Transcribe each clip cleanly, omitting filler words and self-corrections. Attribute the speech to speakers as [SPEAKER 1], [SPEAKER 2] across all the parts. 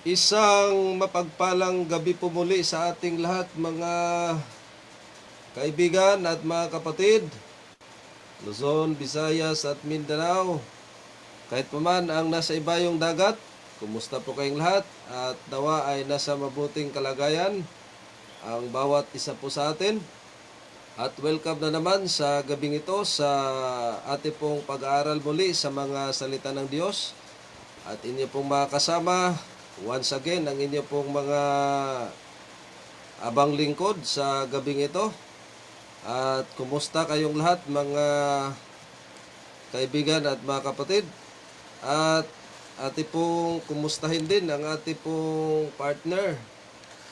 [SPEAKER 1] Isang mapagpalang gabi po muli sa ating lahat mga kaibigan at mga kapatid, Luzon, Visayas at Mindanao. Kahit paman ang nasa ibayong dagat, kumusta po kayong lahat at nawa ay nasa mabuting kalagayan ang bawat isa po sa atin. At welcome na naman sa gabing ito sa ating pong pag-aaral muli sa mga salita ng Diyos. At inyo pong mga kasama, once again, ang inyo pong mga abang lingkod sa gabing ito. At kumusta kayong lahat mga kaibigan at mga kapatid? At ating pong kumustahin din ang ating pong partner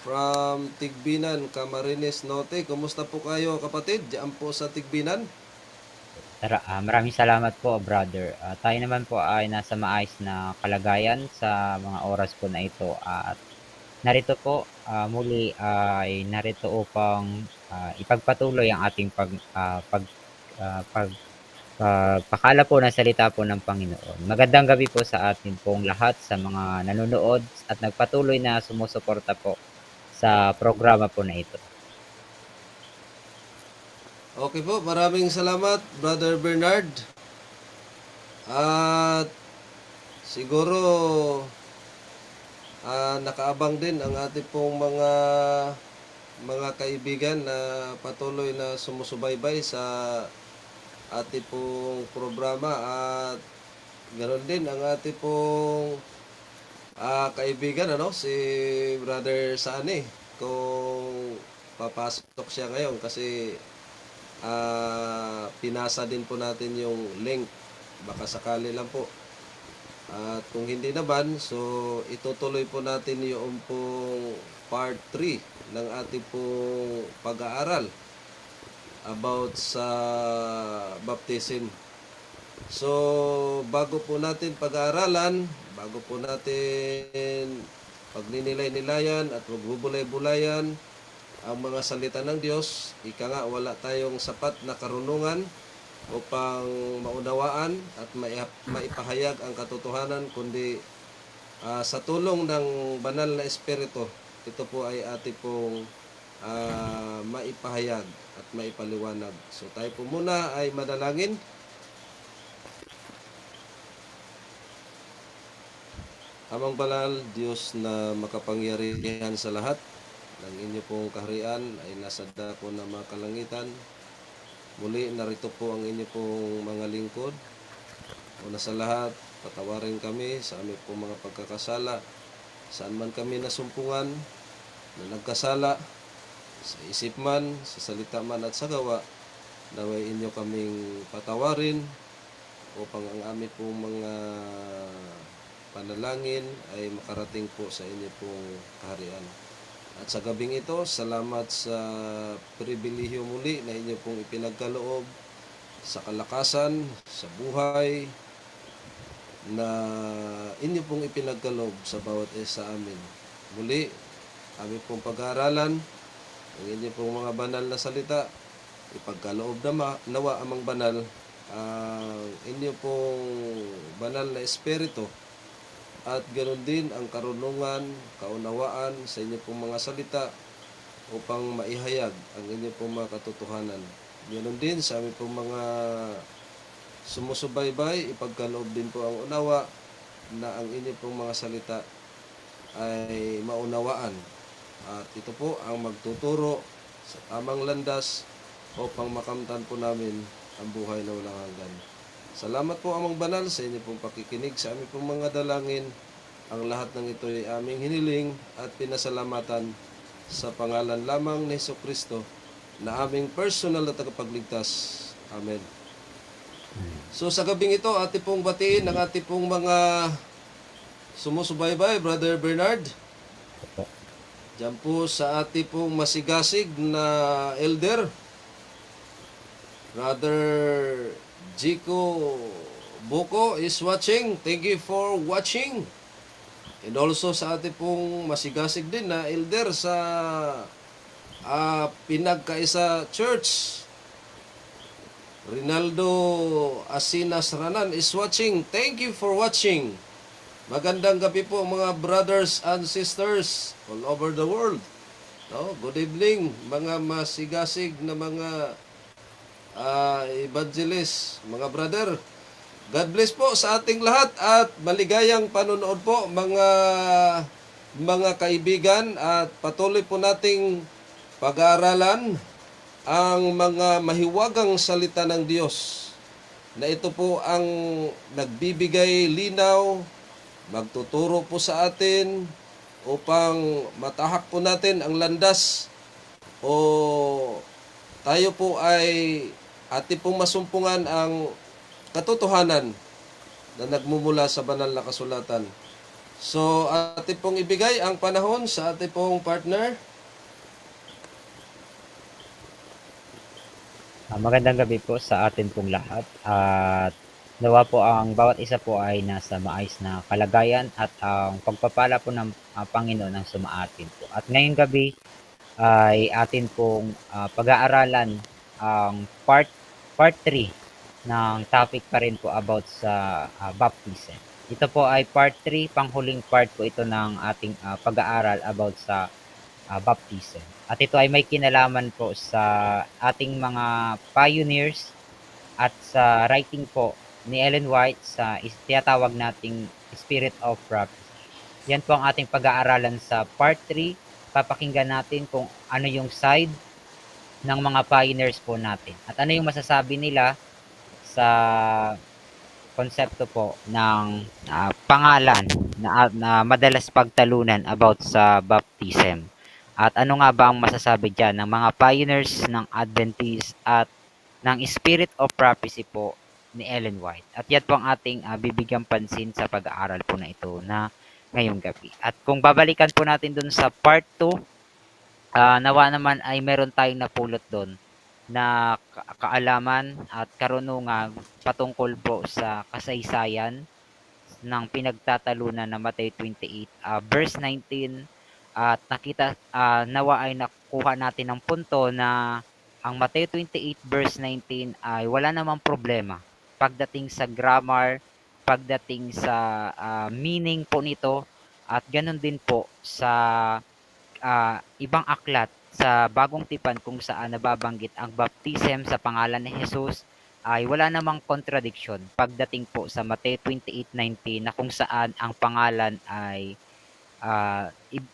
[SPEAKER 1] from Tigbinan, Camarines Norte. Kumusta po kayo kapatid? Diyan po sa Tigbinan.
[SPEAKER 2] Maraming salamat po, brother. Tayo naman po ay nasa maayos na kalagayan sa mga oras po na ito at narito po muli ay narito upang ipagpatuloy ang ating pagpakala po ng salita po ng Panginoon. Magandang gabi po sa atin pong lahat sa mga nanonood at nagpatuloy na sumusuporta po sa programa po na ito.
[SPEAKER 1] Okay po, maraming salamat Brother Bernard. At siguro nakaabang din ang ating pong mga kaibigan na patuloy na sumusubaybay sa ating pong programa at ganoon din ang ating pong kaibigan si Brother Sani kung papasok siya ngayon kasi pinasa din po natin yung link, baka sakali lang po. At kung hindi naman, so itutuloy po natin yung pong part 3 ng ating pong pag-aaral about sa baptism. So, bago po natin pag-aaralan, bago po natin pagninilay-nilayan at magbubulay-bulayan ang mga salita ng Diyos, ika nga wala tayong sapat na karunungan upang maunawaan at maipahayag ang katotohanan, kundi sa tulong ng banal na espiritu, ito po ay ating pong maipahayag at maipaliwanag. So tayo po muna ay madalangin. Amang banal, Diyos na makapangyarihan sa lahat, ng inyo pong kaharian ay nasa dako ng mga kalangitan. Muli, narito po ang inyo pong mga lingkod. Una sa lahat, patawarin kami sa aming pong mga pagkakasala. Saan man kami nasumpungan, na nagkasala, sa isip man, sa salita man at sa gawa, naway inyo kaming patawarin upang ang aming pong mga panalangin ay makarating po sa inyo pong kaharian. At sa gabing ito, salamat sa pribilehyo muli na inyo pong ipinagkaloob sa kalakasan, sa buhay, na inyo pong ipinagkaloob sa bawat isa sa amin. Muli, aming pong pag-aaralan, ang inyo pong mga banal na salita, ipagkaloob na nawa amang banal, ang inyo pong banal na espiritu, at ganoon din ang karunungan, kaunawaan sa inyo pong mga salita upang maihayag ang inyo pong mga katotohanan. Ganoon din sa aming pong mga sumusubaybay, ipagkaloob din po ang unawa na ang inyo pong mga salita ay maunawaan. At ito po ang magtuturo sa tamang landas upang makamtan po namin ang buhay na walang hanggan. Salamat po amang banal sa inyo pong pakikinig sa aming pong mga dalangin. Ang lahat ng ito ay aming hiniling at pinasalamatan sa pangalan lamang ni Jesucristo na aming personal na tagapagligtas. Amen. So sa gabing ito, ating pong batiin ang ating pong mga sumusubaybay, Brother Bernard. Diyan po sa ating pong masigasig na elder, Brother Jico Buko is watching. Thank you for watching. And also sa ating pong masigasig din na elder sa Pinagkaisa Church, Rinaldo Asinas Ranan is watching. Thank you for watching. Magandang gabi po mga brothers and sisters all over the world. No, good evening mga masigasig na mga evangelist, mga brother. God bless po sa ating lahat at maligayang panonood po mga kaibigan at patuloy po nating pag-aaralan ang mga mahiwagang salita ng Diyos na ito po ang nagbibigay linaw, magtuturo po sa atin upang matahak po natin ang landas o tayo po ay atin pong masumpungan ang katotohanan na nagmumula sa banal na kasulatan. So, atin pong ibigay ang panahon sa ating pong partner.
[SPEAKER 2] Magandang gabi po sa atin pong lahat at nawa po ang bawat isa po ay nasa maayos na kalagayan at ang pagpapala po ng Panginoon ang sumaatin po. At ngayong gabi ay atin pong pag-aaralan ang part 3 ng topic pa rin po about sa baptism. Ito po ay part 3, panghuling part po ito ng ating pag-aaral about sa baptism. At ito ay may kinalaman po sa ating mga pioneers at sa writing po ni Ellen White sa tinatawag nating Spirit of Prophecy. Yan po ang ating pag-aaralan sa part 3. Papakinggan natin kung ano yung side ng mga pioneers po natin at ano yung masasabi nila sa konsepto po ng pangalan na madalas pagtalunan about sa baptism. At ano nga ba ang masasabi dyan ng mga pioneers ng Adventist at ng Spirit of Prophecy po ni Ellen White. At yan po ang ating bibigyang pansin sa pag-aaral po na ito na ngayong gabi. At kung babalikan po natin dun sa part 2, nawa naman ay meron tayong napulot doon na kaalaman at karunungan patungkol po sa kasaysayan ng pinagtatalunan na Matthew 28 verse 19 at nakita nawa ay nakuha natin ng punto na ang Matthew 28 verse 19 ay wala namang problema pagdating sa grammar, pagdating sa meaning po nito at ganun din po sa ibang aklat sa Bagong Tipan kung saan nababanggit ang baptism sa pangalan ni Jesus ay wala namang contradiction pagdating po sa Matthew 28:19 na kung saan ang pangalan ay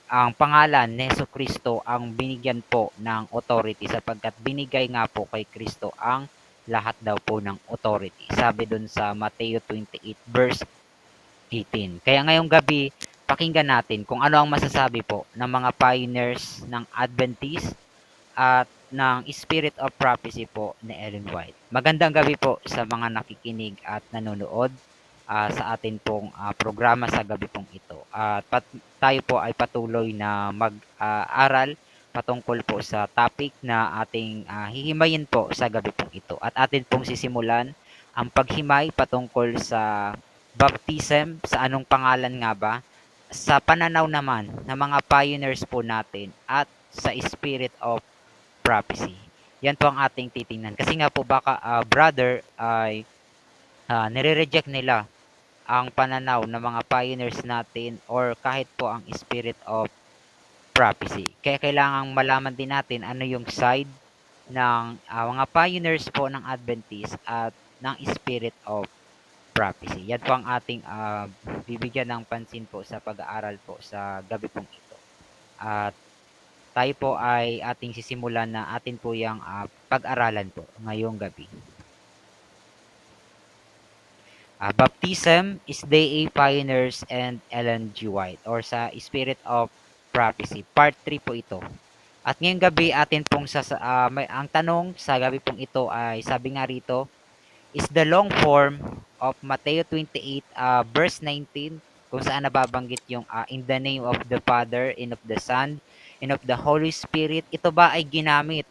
[SPEAKER 2] ang pangalan ni Jesucristo ang binigyan po ng authority sapagkat binigay nga po kay Kristo ang lahat daw po ng authority. Sabi dun sa Matthew 28 verse 18. Kaya ngayong gabi, pakinggan natin kung ano ang masasabi po ng mga pioneers ng Adventist at ng Spirit of Prophecy po ni Ellen White. Magandang gabi po sa mga nakikinig at nanonood sa atin pong programa sa gabi pong ito. At tayo po ay patuloy na mag-aral patungkol po sa topic na ating hihimayin po sa gabi pong ito. At atin pong sisimulan ang paghimay patungkol sa baptism, sa anong pangalan nga ba, sa pananaw naman ng mga pioneers po natin at sa Spirit of Prophecy. Yan po ang ating titingnan. Kasi nga po baka brother ay nire-reject nila ang pananaw ng mga pioneers natin or kahit po ang Spirit of Prophecy. Kaya kailangang malaman din natin ano yung side ng mga pioneers po ng Adventist at ng Spirit of Prophecy. Yan po ang ating bibigyan ng pansin po sa pag-aaral po sa gabi pong ito. At tayo po ay ating sisimulan na atin po yung pag-aralan po ngayong gabi. Baptism is Day A Pioneers and Ellen G. White or sa Spirit of Prophecy. Part 3 po ito. At ngayong gabi atin pong ang tanong sa gabi pong ito ay sabi nga rito, is the long form of Matthew 28 verse 19 kung saan nababanggit yung in the name of the Father and of the Son and of the Holy Spirit. Ito ba ay ginamit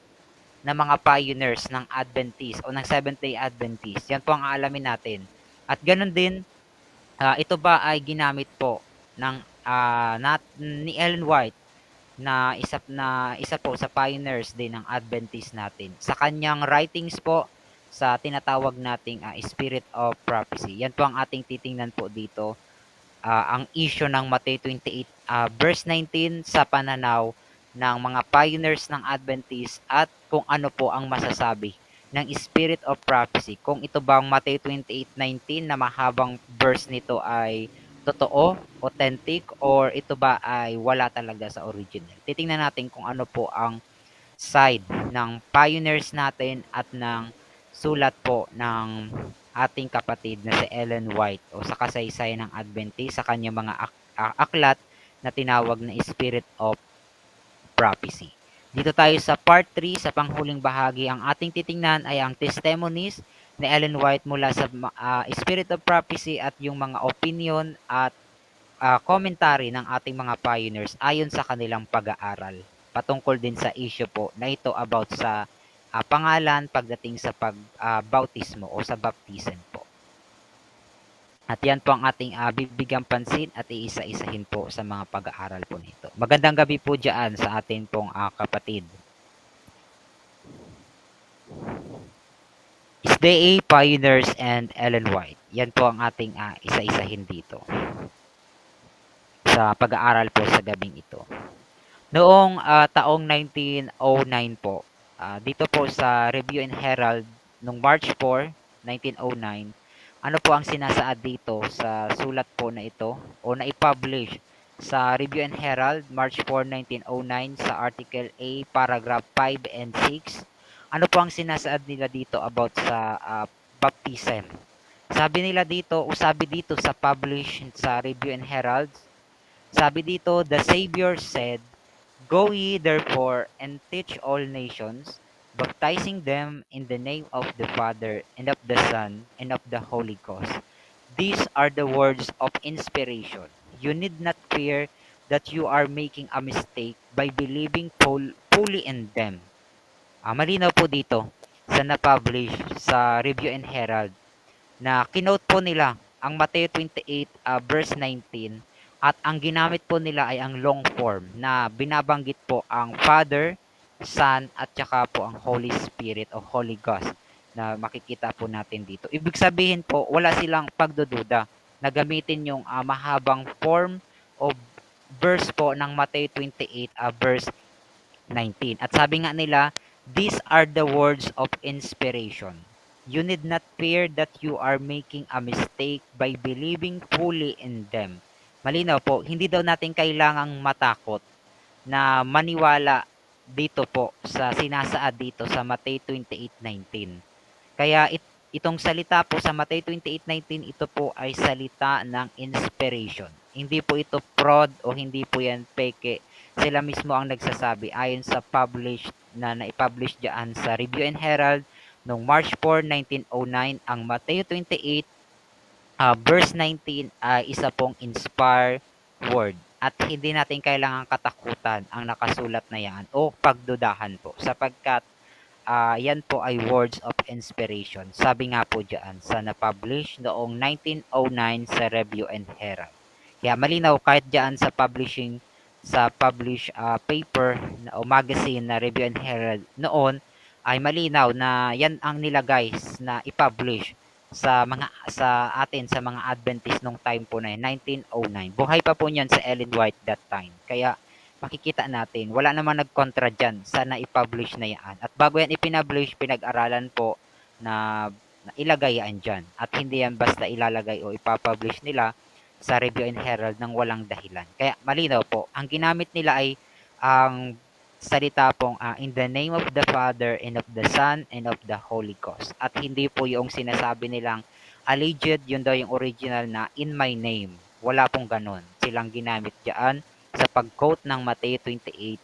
[SPEAKER 2] ng mga pioneers ng Adventist o ng Seventh-day Adventist? Yan po ang aalamin natin. At ganun din, ito ba ay ginamit po ng ni Ellen White na isa po sa pioneers din ng Adventist natin. Sa kanyang writings po sa tinatawag nating Spirit of Prophecy. Yan po ang ating titingnan po dito ang issue ng Matthew 28 verse 19 sa pananaw ng mga pioneers ng Adventist at kung ano po ang masasabi ng Spirit of Prophecy. Kung ito bang Matthew 28:19 na mahabang verse nito ay totoo, authentic, or ito ba ay wala talaga sa original. Titingnan natin kung ano po ang side ng pioneers natin at ng sulat po ng ating kapatid na si Ellen White o sa kasaysayan ng Adventist sa kanyang mga aklat na tinawag na Spirit of Prophecy. Dito tayo sa part 3 sa panghuling bahagi. Ang ating titingnan ay ang testimonies ni Ellen White mula sa Spirit of Prophecy at yung mga opinion at commentary ng ating mga pioneers ayon sa kanilang pag-aaral. Patungkol din sa issue po na ito about sa pangalan pagdating sa bautismo o sa baptism po. At yan po ang ating bibigyang pansin at iisa-isahin po sa mga pag-aaral po nito. Magandang gabi po dyan sa atin pong kapatid. SDA Pioneers and Ellen White. Yan po ang ating isa-isahin dito sa pag-aaral po sa gabing ito. Noong taong 1909 po, dito po sa Review and Herald noong March 4, 1909, ano po ang sinasaad dito sa sulat po na ito o na-publish sa Review and Herald March 4, 1909 sa Article A, Paragraph 5 and 6. Ano po ang sinasaad nila dito about sa baptism? Sabi nila dito, o sabi dito sa publish sa Review and Herald, sabi dito, the Savior said, "Go ye therefore and teach all nations, baptizing them in the name of the Father and of the Son and of the Holy Ghost." These are the words of inspiration. You need not fear that you are making a mistake by believing fully in them. Malinaw po dito sa na-publish sa Review and Herald na kinote po nila ang Matthew 28 verse 19 at ang ginamit po nila ay ang long form na binabanggit po ang Father, Son at saka po ang Holy Spirit o Holy Ghost na makikita po natin dito. Ibig sabihin po wala silang pagdududa na gamitin yung mahabang form o verse po ng Matthew 28 verse 19. At sabi nga nila, these are the words of inspiration. You need not fear that you are making a mistake by believing fully in them. Malinaw po, hindi daw natin kailangang matakot na maniwala dito po sa sinasaad dito sa Matthew 28:19. Kaya itong salita po sa Matthew 28:19, ito po ay salita ng inspiration. Hindi po ito fraud o hindi po yan peke. Sila mismo ang nagsasabi ayon sa published na naipublish diyan sa Review and Herald noong March 4, 1909, ang Matthew 28 verse 19 ay isa pong inspired word. At hindi natin kailangan katakutan ang nakasulat na yan o pagdudahan po sapagkat yan po ay words of inspiration. Sabi nga po dyan sa na-publish noong 1909 sa Review and Herald. Kaya malinaw kahit dyan sa publish paper o magazine na Review and Herald noon ay malinaw na yan ang nilagay na i-publish sa atin sa mga Adventist nung time po na yun, 1909. Buhay pa po niyan sa Ellen White that time. Kaya makikita natin, wala namang nagkontra dyan sa na-publish na yan. At bago yan ipinablish, pinag-aralan po na ilagay yan dyan. At hindi yan basta ilalagay o ipapublish nila sa Review and Herald ng walang dahilan. Kaya malinaw po, ang ginamit nila ay ang salita pong in the name of the Father and of the Son and of the Holy Ghost. At hindi po yung sinasabi nilang alleged, yun daw yung original na in my name. Wala pong ganun. Silang ginamit diyan sa pag-quote ng Matthew 28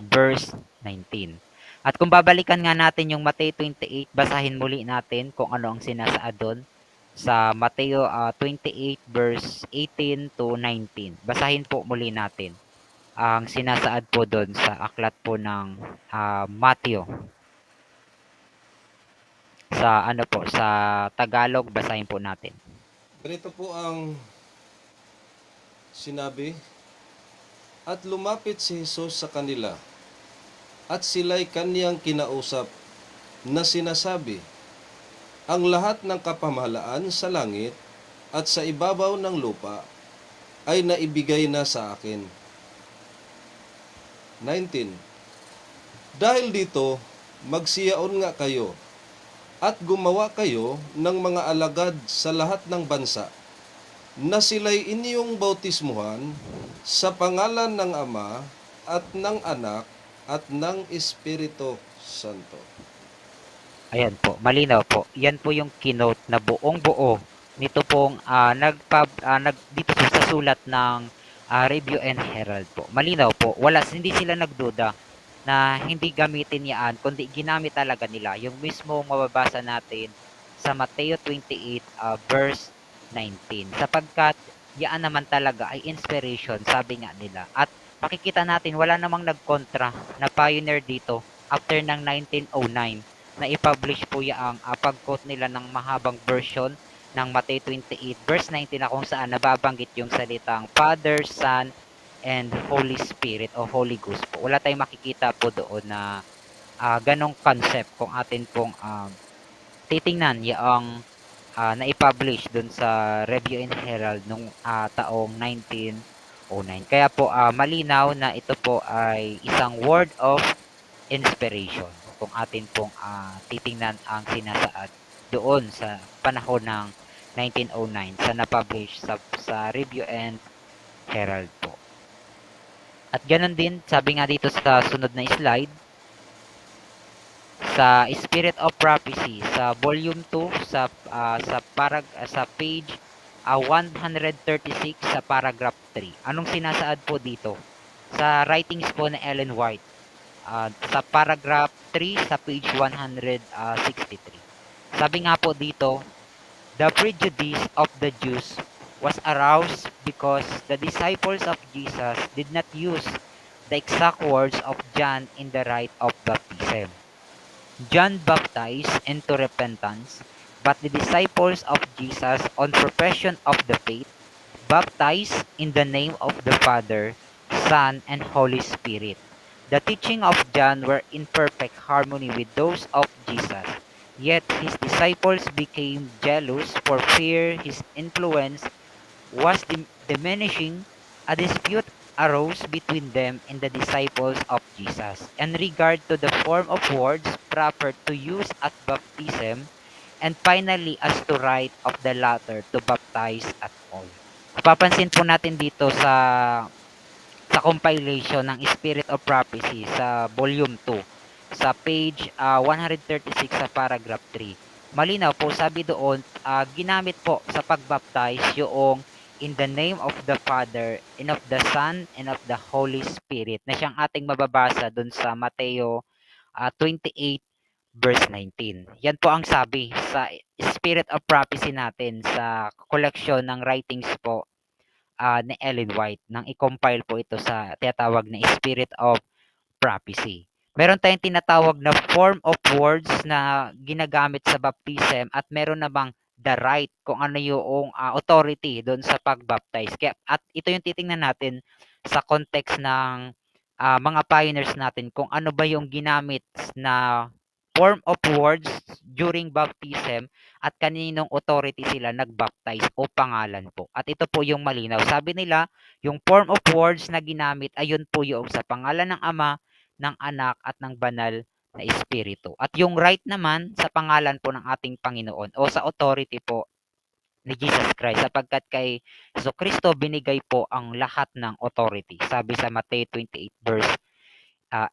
[SPEAKER 2] verse 19. At kung babalikan nga natin yung Matthew 28, basahin muli natin kung ano ang sinasaad doon sa Matthew 28 verse 18 to 19. Basahin po muli natin ang sinasaad po doon sa aklat po ng Matthew. Sa sa Tagalog, basahin po natin.
[SPEAKER 1] Ganito po ang sinabi, at lumapit si Jesus sa kanila, at sila'y kaniyang kinausap na sinasabi, ang lahat ng kapamahalaan sa langit at sa ibabaw ng lupa ay naibigay na sa akin. 19. Dahil dito, magsiyaon nga kayo at gumawa kayo ng mga alagad sa lahat ng bansa na sila'y inyong bautismuhan sa pangalan ng Ama at ng Anak at ng Espiritu Santo.
[SPEAKER 2] Ayan po, malinaw po. Yan po yung keynote na buong-buo nito pong dito po sa sulat ng Review and Herald po. Malinaw po, hindi sila nagduda na hindi gamitin yan, kundi ginamit talaga nila. Yung mismo mababasa natin sa Mateo 28 verse 19. Sapagkat yan naman talaga ay inspiration, sabi nga nila. At makikita natin, wala namang nagkontra na pioneer dito after ng 1909 na i-publish po yung pag-quote nila ng mahabang version ng Matthew 28 verse 19 na kung saan nababanggit yung salitang Father, Son, and Holy Spirit o Holy Ghost po. Wala tayong makikita po doon na ganong concept kung atin pong titingnan yung na-publish doon sa Review and Herald nung taong 1909. Kaya po malinaw na ito po ay isang word of inspiration kung atin pong titingnan ang sinasaad doon sa panahon ng 1909 sa na-publish sa Review and Herald po. At ganun din, sabi nga dito sa sunod na slide, sa Spirit of Prophecy sa volume 2 sa page 136 sa paragraph 3. Anong sinasaad po dito? Sa writings po na Ellen White, sa paragraph 3 sa page 163. Sabi nga po dito, the prejudice of the Jews was aroused because the disciples of Jesus did not use the exact words of John in the rite of baptism. John baptized into repentance, but the disciples of Jesus on profession of the faith baptized in the name of the Father, Son, and Holy Spirit. The teaching of John were in perfect harmony with those of Jesus. Yet his disciples became jealous for fear his influence was diminishing. A dispute arose between them and the disciples of Jesus in regard to the form of words proper to use at baptism, and finally as to right of the latter to baptize at all. Papansin po natin dito sa compilation ng Spirit of Prophecy sa volume 2 sa page 136 sa paragraph 3. Malinaw po, sabi doon, ginamit po sa pagbaptize yung in the name of the Father and of the Son and of the Holy Spirit na siyang ating mababasa doon sa Mateo 28 verse 19. Yan po ang sabi sa Spirit of Prophecy natin sa collection ng writings po ni Ellen White nang i-compile po ito sa tinatawag na Spirit of Prophecy. Meron tayong tinatawag na form of words na ginagamit sa baptism at meron namang the right kung ano yung authority doon sa pagbaptize. Kaya, at ito yung titingnan natin sa context ng mga pioneers natin kung ano ba yung ginamit na form of words during baptism at kaninong authority sila nagbaptize o pangalan po. At ito po yung malinaw. Sabi nila, yung form of words na ginamit ayun po yung sa pangalan ng Ama, ng Anak at ng Banal na Espiritu. At yung right naman sa pangalan po ng ating Panginoon o sa authority po ni Jesus Christ sapagkat kay Jesucristo binigay po ang lahat ng authority. Sabi sa Matthew 28 verse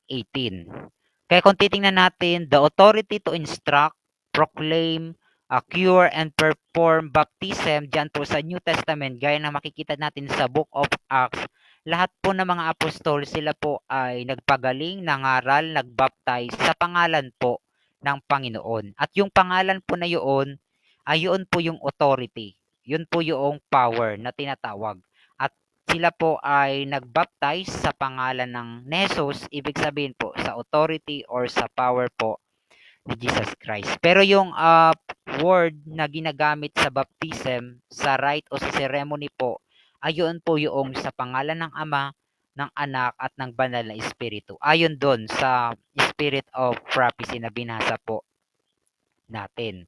[SPEAKER 2] 18. Kaya kung titingnan natin, the authority to instruct, proclaim, cure, and perform baptism dyan po sa New Testament, gaya na makikita natin sa Book of Acts, lahat po ng mga apostol, sila po ay nagpagaling, nangaral, nagbaptize sa pangalan po ng Panginoon. At yung pangalan po na yun, ay yun po yung authority. Yun po yung power na tinatawag. At sila po ay nagbaptize sa pangalan ng Jesus, ibig sabihin po sa authority or sa power po ni Jesus Christ. Pero yung word na ginagamit sa baptism, sa rite o sa ceremony po, ayon po yung sa pangalan ng Ama, ng Anak at ng Banal na Espiritu. Ayon doon sa Spirit of Prophecy na binasa po natin.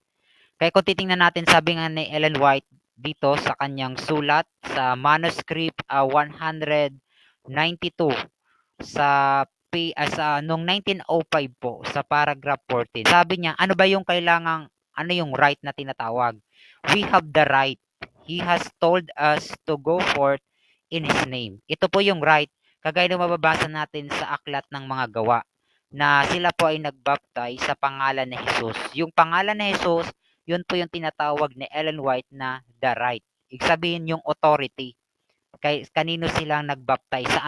[SPEAKER 2] Kaya kung titingnan natin, sabi nga ni Ellen White, dito sa kanyang sulat sa manuscript 192 sa noong 1905 po sa paragraph 14. Sabi niya, ano ba yung ano yung right na tinatawag? We have the right. He has told us to go forth in His name. Ito po yung right. Kagaya ng mababasa natin sa aklat ng mga gawa na sila po ay nagbaptize sa pangalan ni Jesus. Yung pangalan ni Jesus, yun po yung tinatawag ni Ellen White na the right. Ibig sabihin yung authority. Kanino silang nagbaptize,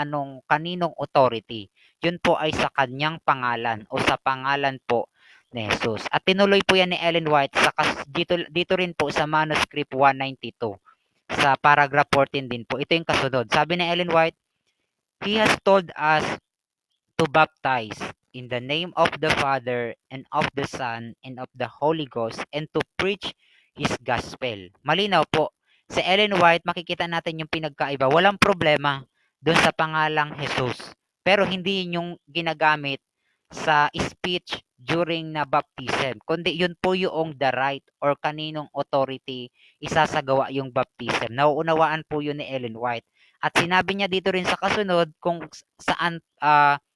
[SPEAKER 2] kaninong authority. Yun po ay sa kanyang pangalan o sa pangalan po ni Jesus. At tinuloy po yan ni Ellen White dito rin po sa manuscript 192 sa paragraph 14 din po. Ito yung kasunod. Sabi ni Ellen White, He has told us to baptize in the name of the Father and of the Son and of the Holy Ghost and to preach His gospel. Malinaw po. Sa Ellen White, makikita natin yung pinagkaiba. Walang problema doon sa pangalang Jesus. Pero hindi yun yung ginagamit sa speech during na baptism. Kundi yun po yung the right or kaninong authority isasagawa yung baptism. Nauunawaan po yun ni Ellen White. At sinabi niya dito rin sa kasunod kung saan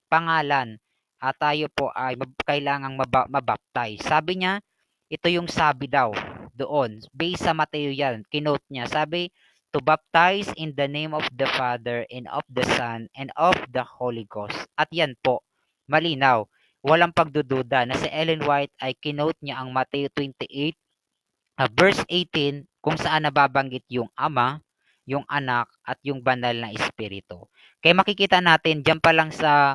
[SPEAKER 2] pangalan at tayo po ay kailangang mabaptize. Sabi niya, ito yung sabi daw doon. Based sa Mateo yan, kinote niya. Sabi, to baptize in the name of the Father and of the Son and of the Holy Ghost. At yan po, malinaw. Walang pagdududa na si Ellen White ay kinote niya ang Mateo 28 verse 18 kung saan nababanggit yung Ama, yung Anak at yung Banal na Espiritu. Kaya makikita natin diyan pa lang sa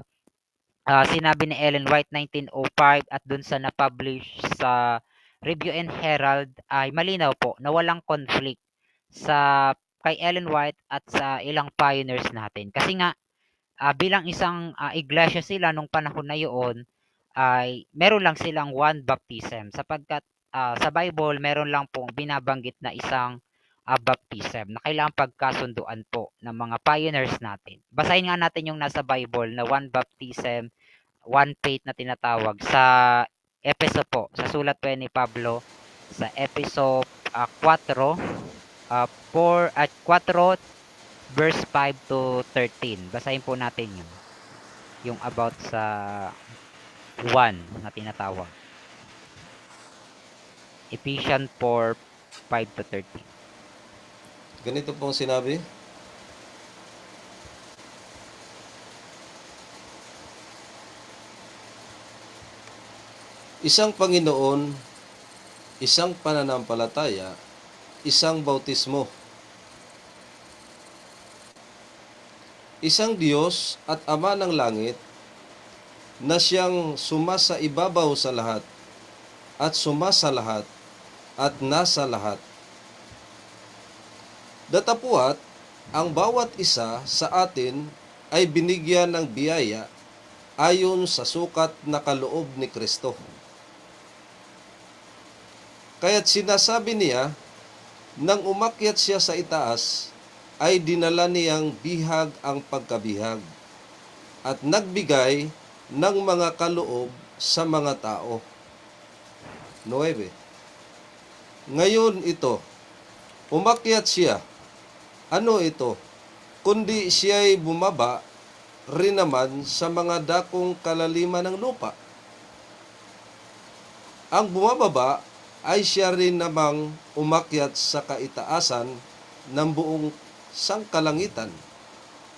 [SPEAKER 2] sinabi ni Ellen White 1905 at dun sa na-publish sa Review and Herald ay malinaw po na walang conflict sa kay Ellen White at sa ilang pioneers natin. Kasi nga bilang isang iglesia sila nung panahon na yun ay meron lang silang one baptism sapagkat sa Bible meron lang pong binabanggit na isang baptism na kailangan pagkasunduan po ng mga pioneers natin. Basahin nga natin yung nasa Bible na one baptism, one faith na tinatawag sa Epeso po, sa sulat po ni Pablo sa Epeso 4 at 4 verse 5 to 13. Basahin po natin yun. Yung about sa one na tinatawag. Ephesians 4, 5 to 13.
[SPEAKER 1] Ganito pong sinabi, isang Panginoon, isang pananampalataya, isang bautismo, isang Diyos at Ama ng langit na siyang sumasa ibabaw sa lahat at sumasa lahat at nasa lahat. Datapuat, ang bawat isa sa atin ay binigyan ng biyaya ayon sa sukat na kaloob ni Kristo. Kaya't sinasabi niya, nang umakyat siya sa itaas, ay dinala niyang bihag ang pagkabihag at nagbigay ng mga kaloob sa mga tao. 9. Ngayon ito, umakyat siya. Ano ito? Kundi siya'y bumaba rin naman sa mga dakong kalaliman ng lupa. Ang bumababa ay siya rin namang umakyat sa kaitaasan ng buong sangkalangitan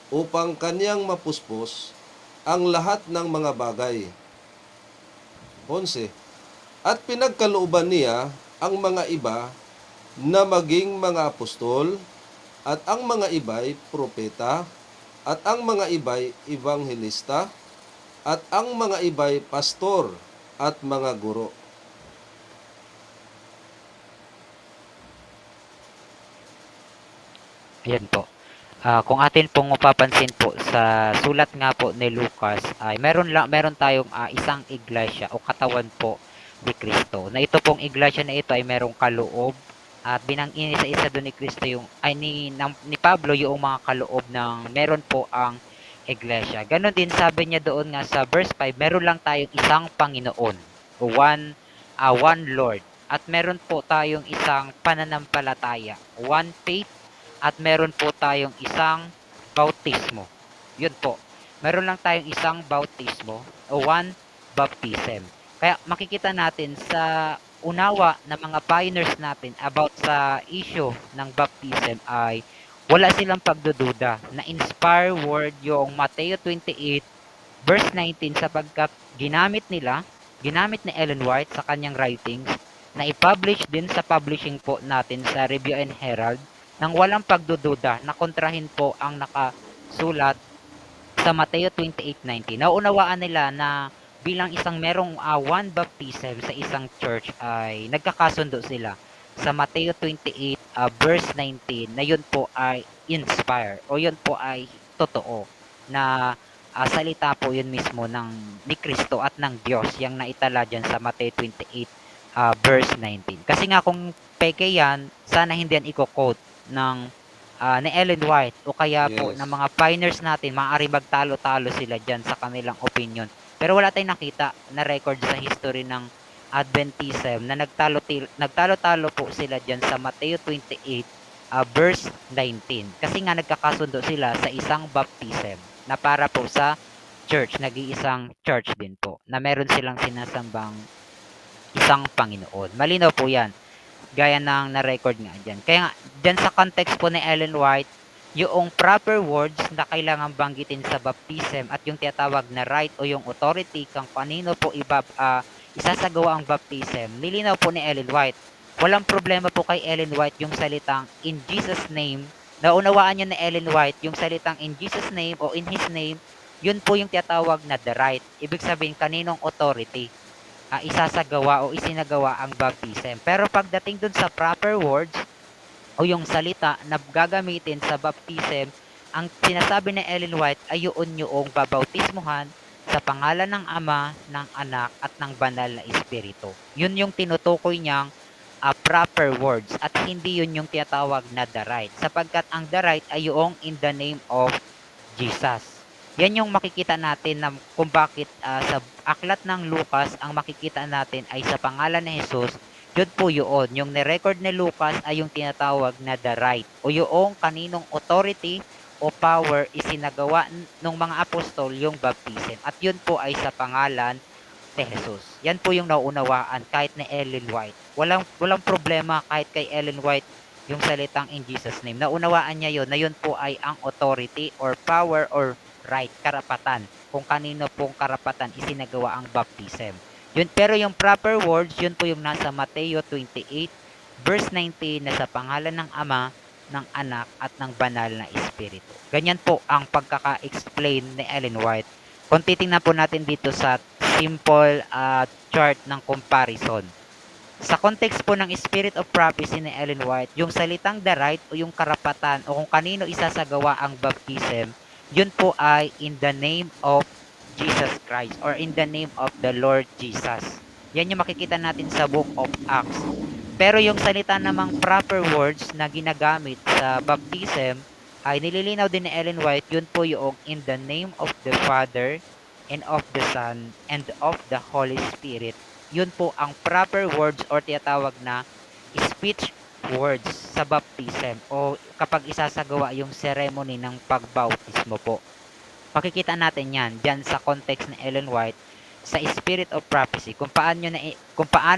[SPEAKER 1] upang kanyang mapuspos ang lahat ng mga bagay. 11. At pinagkalooban niya ang mga iba na maging mga apostol, at ang mga iba'y propeta, at ang mga iba'y ebanghelista, at ang mga iba'y pastor at mga guro.
[SPEAKER 2] Ayan po. Kung atin pong mapapansin po sa sulat nga po ni Lucas ay meron tayong isang iglesia o katawan po ni Kristo. Na ito pong iglesia na ito ay merong kaloob at isa doon ni Kristo ni Pablo yung mga kaloob ng meron po ang iglesia. Ganon din sabi niya doon nga sa verse 5, meron lang tayong isang Panginoon o one Lord. at meron po tayong isang pananampalataya, one faith, at meron po tayong isang bautismo. Yun po. Meron lang tayong isang bautismo o one baptism. Kaya makikita natin sa unawa ng mga pioneers natin about sa issue ng baptism ay wala silang pagdududa na inspire word yung Mateo 28 verse 19 sapagkat ginamit ni Ellen White sa kanyang writings na i-publish din sa publishing po natin sa Review and Herald nang walang pagdududa na kontrahin po ang nakasulat sa Mateo 28:19. Naunawaan nila na bilang isang merong one baptism sa isang church ay nagkakasundo sila sa Mateo 28 verse 19 na yun po ay inspire o yun po ay totoo na salita po yun mismo ni Kristo at ng Diyos yung naitala dyan sa Mateo 28 verse 19. Kasi nga kung peke yan, sana hindi yan i-quote ng ni Ellen White o kaya po
[SPEAKER 1] Yes.
[SPEAKER 2] ng mga pioneers natin, maaari magtalo-talo sila dyan sa kanilang opinion. Pero wala tayong nakita na record sa history ng Adventism na nagtalo-talo po sila dyan sa Mateo 28 verse 19. Kasi nga nagkakasundo sila sa isang baptism na para po sa church, nag-iisang church din po na meron silang sinasambang isang Panginoon. Malinaw po yan gaya ng na-record nga dyan. Kaya nga, dyan sa context po ni Ellen White, yung proper words na kailangan banggitin sa baptism at yung tinatawag na right o yung authority kung kanino po isasagawa ang baptism, nilinaw po ni Ellen White. Walang problema po kay Ellen White yung salitang in Jesus name. Naunawaan niya ni Ellen White yung salitang in Jesus name o in His name, yun po yung tinatawag na the right. Ibig sabihin, kaninong authority isasagawa o isinagawa ang baptism. Pero pagdating dun sa proper words o yung salita na gagamitin sa baptism, ang sinasabi ni Ellen White ay yung babautismuhan sa pangalan ng Ama, ng Anak, at ng Banal na Espiritu. Yun yung tinutukoy niyang proper words at hindi yun yung tinatawag na the right. Sapagkat ang the right ay yung in the name of Jesus. Yan yung makikita natin na kung bakit sa aklat ng Lucas ang makikita natin ay sa pangalan ni Jesus. Yun po yun. Yung ni-record ni Lucas ay yung tinatawag na the right o yung kaninong authority o power isinagawa ng mga apostol yung baptism. At yun po ay sa pangalan ni Jesus. Yan po yung nauunawaan kahit ni Ellen White. Walang problema kahit kay Ellen White yung salitang in Jesus name. Naunawaan niya yun na yun po ay ang authority or power or right, karapatan. Kung kanino pong karapatan isinagawa ang baptism. Yun, pero yung proper words, yun po yung nasa Mateo 28 verse 19 na sa pangalan ng Ama, ng Anak at ng Banal na Espiritu. Ganyan po ang pagkaka-explain ni Ellen White. Kung titingnan po natin dito sa simple chart ng comparison. Sa context po ng Spirit of Prophecy ni Ellen White, yung salitang the right o yung karapatan o kung kanino isasagawa ang baptism, yun po ay in the name of Jesus Christ or in the name of the Lord Jesus. Yan yung makikita natin sa Book of Acts. Pero yung salita namang proper words na ginagamit sa baptism ay nililinaw din ni Ellen White, yun po yung in the name of the Father and of the Son and of the Holy Spirit. Yun po ang proper words or tinatawag na speech words sa baptism o kapag isasagawa yung ceremony ng pagbautismo po. Makikita natin yan dyan sa context ni Ellen White sa Spirit of Prophecy kung paano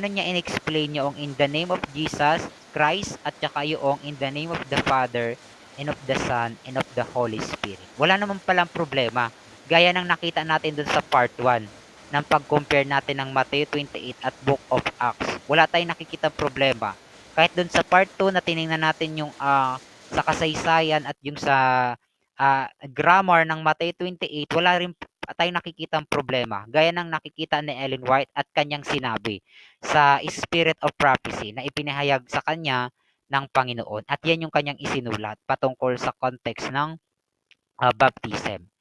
[SPEAKER 2] niya in-explain yung in the name of Jesus Christ at saka yung in the name of the Father and of the Son and of the Holy Spirit. Wala naman palang problema. Gaya ng nakita natin dun sa part 1 ng pag-compare natin ng Matthew 28 at Book of Acts. Wala tayong nakikita problema. Kahit dun sa part 2 na tinignan natin yung sa kasaysayan at yung sa grammar ng Matthew 28, wala rin tayong nakikitang problema. Gaya ng nakikita ni Ellen White at kanyang sinabi sa Spirit of Prophecy na ipinahayag sa kanya ng Panginoon. At yan yung kanyang isinulat patungkol sa context ng baptism.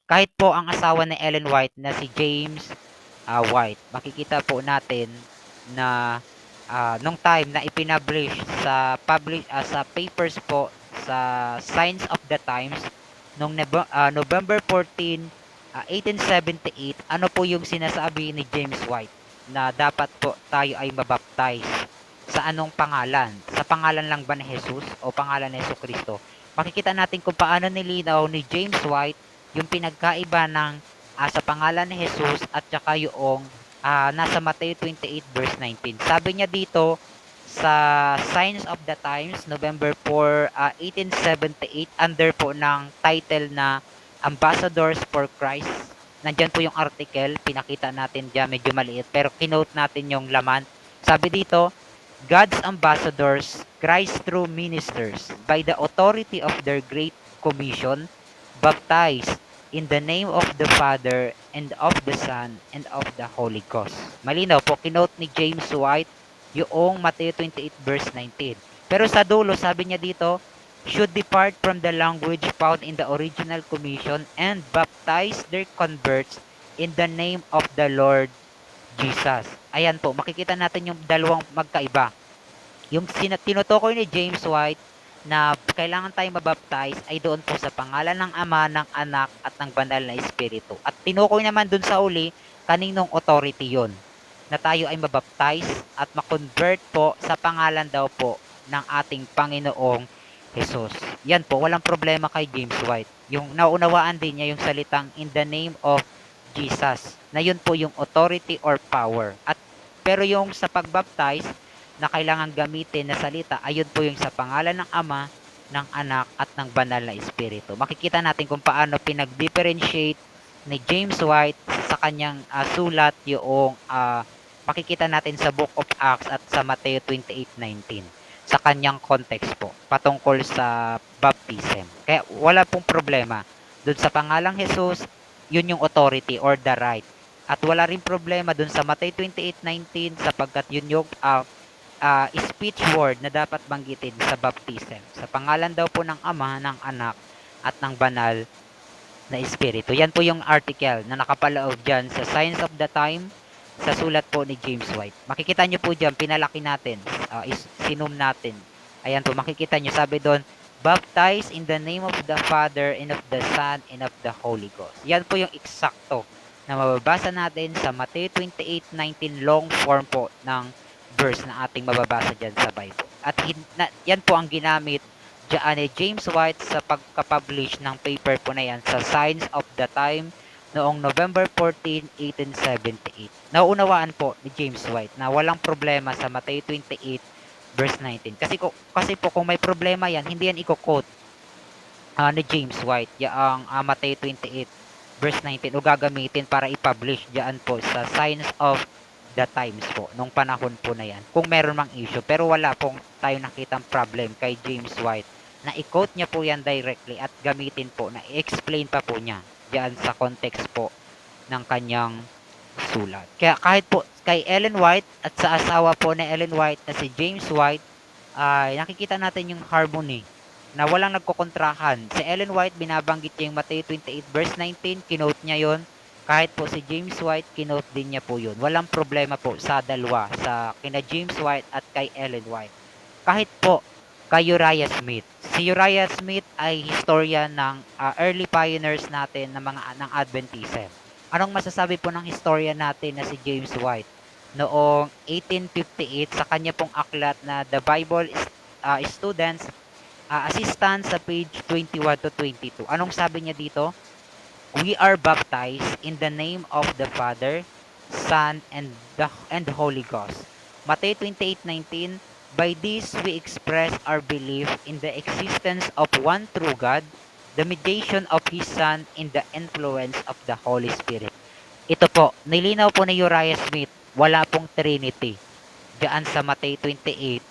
[SPEAKER 2] Kahit po ang asawa ni Ellen White na si James White, makikita po natin na nung time na ipinablish sa papers po sa Signs of the Times nung November 14, 1878, ano po yung sinasabi ni James White na dapat po tayo ay mabaptize
[SPEAKER 3] sa anong pangalan? Sa pangalan lang ba ni Jesus o pangalan ni Jesucristo? Makikita natin kung paano nilinaw ni James White yung pinagkaiba ng sa pangalan ni Jesus at saka yung nasa Matthew 28 verse 19. Sabi niya dito sa Signs of the Times, November 4, 1878, under po ng title na Ambassadors for Christ. Nandyan po yung article, pinakita natin dyan, medyo maliit, pero kinote natin yung laman. Sabi dito, God's ambassadors, Christ through ministers, by the authority of their great commission, baptized in the name of the Father and of the Son and of the Holy Ghost. Malinaw po, kinote ni James White yung Matthew 28 verse 19. Pero sa dulo, sabi niya dito, should depart from the language found in the original commission and baptize their converts in the name of the Lord Jesus. Ayan po, makikita natin yung dalawang magkaiba. Yung tinutukoy ni James White na kailangan tayong mabaptize ay doon po sa pangalan ng Ama, ng Anak, at ng Banal na Espiritu. At tinukoy naman doon sa uli, kaninong authority yon na tayo ay mabaptize at makonvert po sa pangalan daw po ng ating Panginoong Jesus. Yan po, walang problema kay James White. Yung naunawaan din niya yung salitang in the name of Jesus, na yun po yung authority or power. At pero yung sa pagbaptize na kailangan gamitin na salita, ayun po yung sa pangalan ng Ama, ng Anak, at ng Banal na Espiritu. Makikita natin kung paano pinag-differentiate ni James White sa kanyang sulat yung makikita natin sa Book of Acts at sa Matthew 28:19 sa kanyang context po patungkol sa baptism. Kaya wala pong problema. Doon sa pangalang Jesus, yun yung authority or the right. At wala rin problema doon sa Matthew 28:19 sapagkat yun yung speech word na dapat banggitin sa baptism. Sa pangalan daw po ng Ama, ng Anak, at ng Banal na Espiritu. Yan po yung article na nakapaloob dyan sa Signs of the Time sa sulat po ni James White. Makikita nyo po dyan, pinalaki natin, sinum natin. Ayan po, makikita nyo, sabi doon, baptize in the name of the Father and of the Son and of the Holy Ghost. Yan po yung eksakto na mababasa natin sa Matthew 28:19 long form po ng verse na ating mababasa dyan sa Bible. At yan po ang ginamit dyan ni James White sa pagka-publish ng paper po na yan sa Signs of the Time noong November 14, 1878. Nauunawaan po ni James White na walang problema sa Matthew 28 verse 19. Kasi po kung may problema yan, hindi yan i-quote ni James White ang Matthew 28 verse 19 o gagamitin para i-publish diyan po sa Signs of the Times po nung panahon po na yan kung meron mang issue, pero wala pong tayo nakitang problem kay James White na i-quote niya po yan directly at gamitin po na i-explain pa po niya diyan sa context po ng kanyang sulat. Kaya kahit po kay Ellen White at sa asawa po ni Ellen White na si James White ay nakikita natin yung harmony na walang nagkokontrahan. Si Ellen White, binabanggit niya yung Matthew 28 verse 19, kinote niya yon. Kahit po si James White, kinote din niya po yun. Walang problema po sa dalawa, sa kina James White at kay Ellen White. Kahit po kay Uriah Smith. Si Uriah Smith ay historian ng early pioneers natin ng Adventism. Anong masasabi po ng historian natin na si James White? Noong 1858 sa kanya pong aklat na The Bible Students Assistant sa page 21 to 22. Anong sabi niya dito? We are baptized in the name of the Father, Son, and Holy Ghost. Matthew 28:19, by this we express our belief in the existence of one true God, the mediation of His Son, in the influence of the Holy Spirit. Ito po, nilinaw po ni Uriah Smith, wala pong Trinity. Diyan sa Matthew 28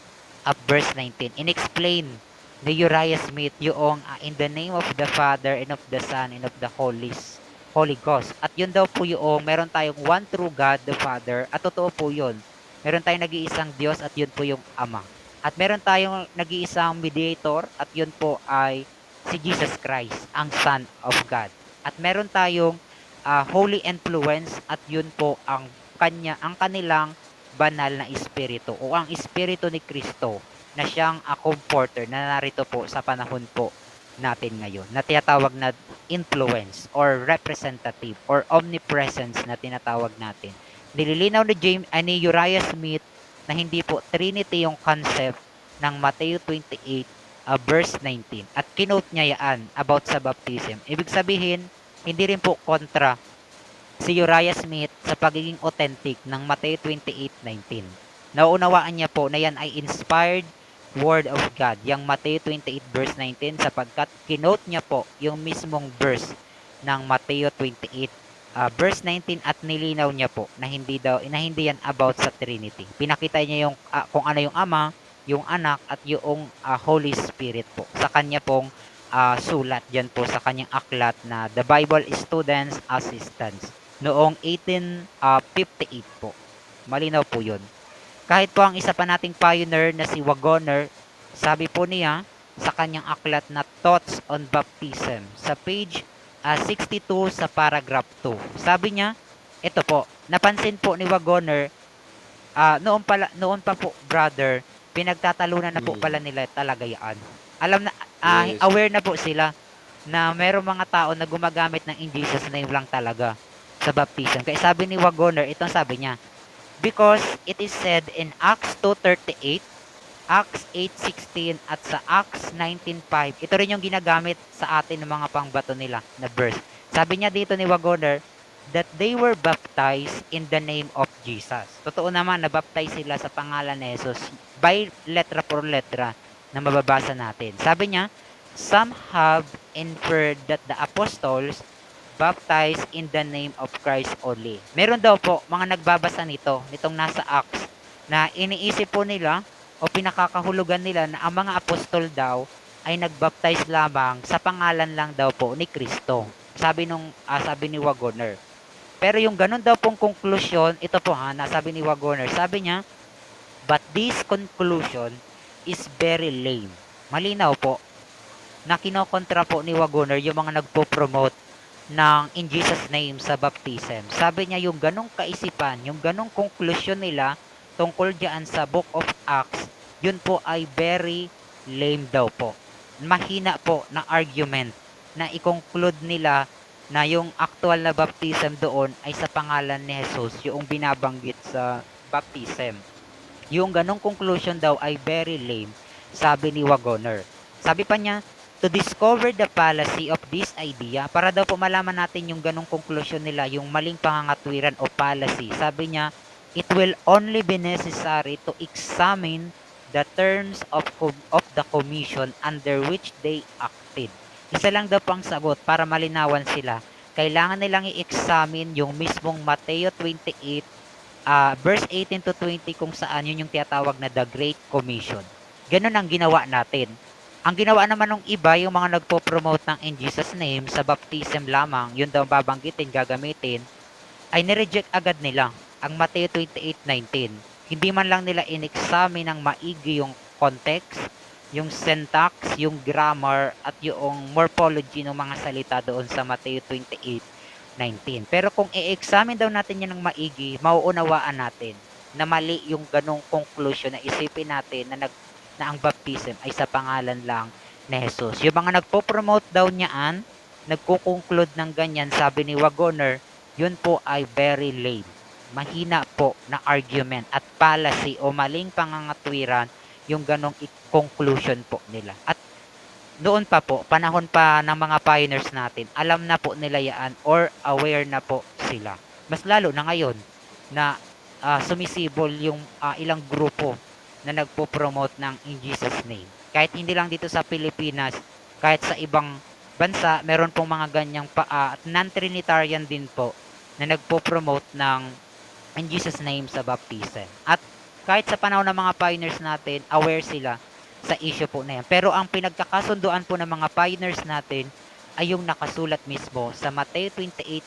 [SPEAKER 3] verse 19. In-explain ni Uriah Smith yung in the name of the Father and of the Son and of the Holy Ghost. At yun daw po yung meron tayong one true God, the Father, at totoo po yun. Meron tayong nag-iisang Diyos at yun po yung Ama. At meron tayong nag-iisang mediator at yun po ay si Jesus Christ, ang Son of God. At meron tayong holy influence at yun po ang kanilang banal na espiritu o ang espiritu ni Kristo na siyang comforter na narito po sa panahon po natin ngayon na tinatawag na influence or representative or omnipresence na tinatawag natin. Nililinaw ni Uriah Smith na hindi po Trinity yung concept ng Mateo 28 verse 19. At kinote niya yan about sa baptism. Ibig sabihin, hindi rin po kontra si Uriah Smith sa pagiging authentic ng Mateo 28:19. Nauunawaan niya po na yan ay inspired word of God, yung Mateo 28 verse 19, sapagkat kinote niya po yung mismong verse ng Mateo 28 verse 19 at nilinaw niya po na hindi yan about sa Trinity. Pinakita niya yung kung ano yung Ama, yung Anak at yung Holy Spirit po sa kanya pong sulat diyan po sa kanyang aklat na The Bible Students Assistance noong 1858 po. Malinaw po 'yun. Kahit po ang isa pa nating pioneer na si Wagoner, sabi po niya sa kanyang aklat na Thoughts on Baptism sa page 62 sa paragraph 2. Sabi niya, ito po, napansin po ni Wagoner, noon pa po brother, pinagtatalunan na po pala nila talaga yan. Alam na,
[SPEAKER 1] Yes.
[SPEAKER 3] aware na po sila na merong mga tao na gumagamit ng in Jesus name lang talaga sa baptism. Kaya sabi ni Wagoner, itong sabi niya, because it is said in Acts 2:38, Acts 8:16 at sa Acts 19:5. Ito rin yung ginagamit sa atin ng mga pangbato nila na verse. Sabi niya dito ni Wagoner that they were baptized in the name of Jesus. Totoo naman, nabaptize sila sa pangalan ni Jesus by letra por letra na mababasa natin. Sabi niya, some have inferred that the apostles baptized in the name of Christ only. Meron daw po mga nagbabasa nitong nasa Acts, na iniisip po nila o pinakakahulugan nila na ang mga apostol daw ay nagbaptize lamang sa pangalan lang daw po ni Kristo. Sabi ni Wagoner. Pero yung ganun daw pong conclusion, ito po nasabi ni Wagoner. Sabi niya, but this conclusion is very lame. Malinaw po na kinokontra po ni Wagoner yung mga nagpo-promote ng in Jesus name sa baptism. Sabi niya yung ganong kaisipan, yung ganong conclusion nila tungkol diyan sa Book of Acts, yun po ay very lame daw po. Mahina po na argument na i-conclude nila na yung actual na baptism doon ay sa pangalan ni Jesus, yung binabanggit sa baptism. Yung ganong conclusion daw ay very lame, sabi ni Wagoner. Sabi pa niya, to discover the fallacy of this idea, para daw po malaman natin yung ganong conclusion nila, yung maling pangangatwiran o fallacy. Sabi niya, it will only be necessary to examine the terms of the commission under which they acted. Isa lang daw pang sagot para malinawan sila. Kailangan nilang i-examine yung mismong Mateo 28 verse 18 to 20 kung saan yun yung tinatawag na the Great Commission. Ganun ang ginawa natin. Ang ginawa naman ng iba, yung mga nagpo-promote ng in Jesus name sa baptism lamang, yun daw babanggitin, gagamitin, ay nireject agad nila ang Mateo 28:19. Hindi man lang nila in-examine ng maigi yung context, yung syntax, yung grammar, at yung morphology ng mga salita doon sa Mateo 28:19. Pero kung i-examine daw natin yan ng maigi, mauunawaan natin na mali yung ganong conclusion na isipin natin na ang baptism ay sa pangalan lang ni Jesus. Yung mga nagpo-promote daw niyaan, nagko-conclude ng ganyan, sabi ni Wagoner, yun po ay very lame. Mahina po na argument at fallacy o maling pangangatwiran yung ganong conclusion po nila. At noon pa po, panahon pa ng mga pioneers natin, alam na po nila yan or aware na po sila. Mas lalo na ngayon na sumisibol yung ilang grupo na nagpo-promote ng in Jesus name. Kahit hindi lang dito sa Pilipinas, kahit sa ibang bansa, meron pong mga ganyang at non-Trinitarian din po na nagpo-promote ng in Jesus name sa baptism. At kahit sa panahon ng mga pioneers natin, aware sila sa issue po na yan. Pero ang pinagkakasunduan po ng mga pioneers natin ay yung nakasulat mismo sa Mateo 28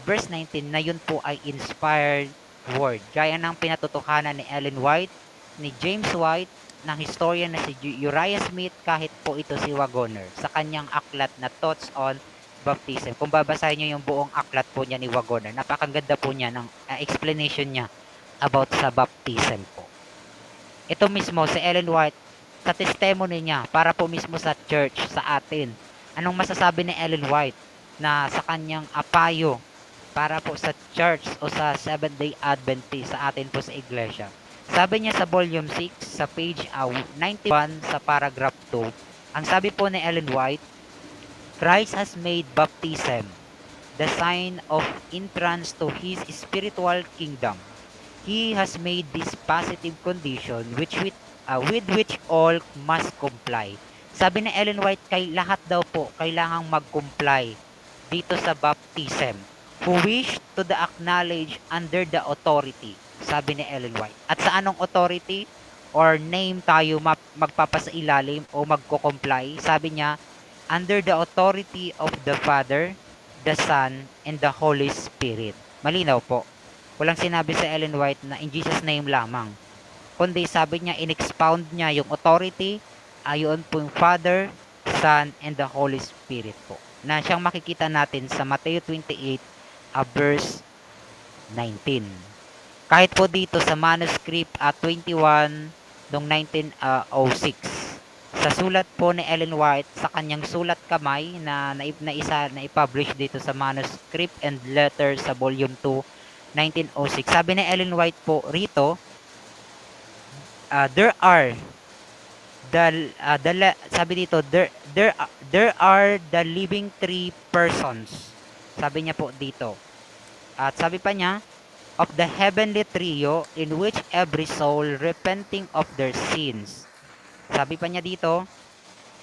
[SPEAKER 3] verse 19 na yun po ay inspired word. Gaya ng pinatotohanan ni Ellen White, ni James White, ng historian na si Uriah Smith, kahit po ito si Wagoner sa kanyang aklat na Thoughts on Baptism. Kung babasahin nyo yung buong aklat po niya ni Wagoner, napakaganda po niya ng explanation niya about sa baptism po. Ito mismo si Ellen White, sa testimony niya para po mismo sa church, sa atin. Anong masasabi ni Ellen White na sa kanyang payo para po sa church o sa Seventh-day Adventist sa atin po sa iglesia? Sabi niya sa volume 6, sa page 91, sa paragraph 2, ang sabi po ni Ellen White, Christ has made baptism the sign of entrance to his spiritual kingdom. He has made this positive condition with which all must comply. Sabi ni Ellen White, kay lahat daw po kailangang mag-comply dito sa baptism. Who wish to the acknowledge under the authority, sabi ni Ellen White. At sa anong authority or name tayo magpapasailalim o magko-comply? Sabi niya, under the authority of the Father, the Son, and the Holy Spirit. Malinaw po. Walang sinabi sa Ellen White na in Jesus name lamang. Kundi sabi niya, in-expound niya yung authority, ayon po yung Father, Son, and the Holy Spirit po. Na siyang makikita natin sa Matthew 28, verse 19. Kahit po dito sa manuscript 21 noong 1906. Sa sulat po ni Ellen White sa kanyang sulat kamay na na-publish dito sa manuscript and letter sa volume 2 1906. Sabi ni Ellen White po rito, there are sabi dito, there are the living three persons. Sabi niya po dito. At sabi pa niya, of the heavenly trio in which every soul repenting of their sins. Sabi pa niya dito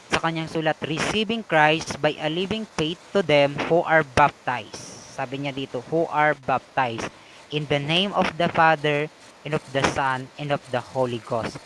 [SPEAKER 3] sa kanyang sulat, receiving Christ by a living faith to them who are baptized. Sabi niya dito, who are baptized in the name of the Father and of the Son and of the Holy Ghost.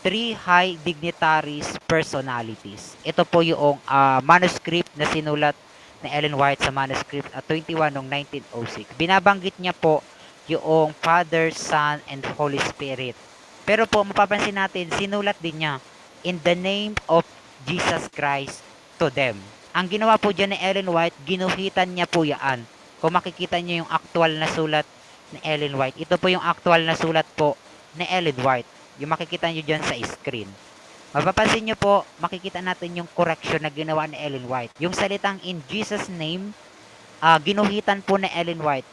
[SPEAKER 3] Three high dignitaries personalities. Ito po yung manuscript na sinulat ni Ellen White sa manuscript 21 noong 1906. Binabanggit niya po yung Father, Son, and Holy Spirit. Pero po, mapapansin natin, sinulat din niya, in the name of Jesus Christ to them. Ang ginawa po dyan ni Ellen White, ginuhitan niya po yan. Kung makikita niyo yung actual na sulat ni Ellen White, ito po yung actual na sulat po ni Ellen White. Yung makikita niyo dyan sa screen. Mapapansin niyo po, makikita natin yung correction na ginawa ni Ellen White. Yung salitang in Jesus name, ginuhitan po ni Ellen White.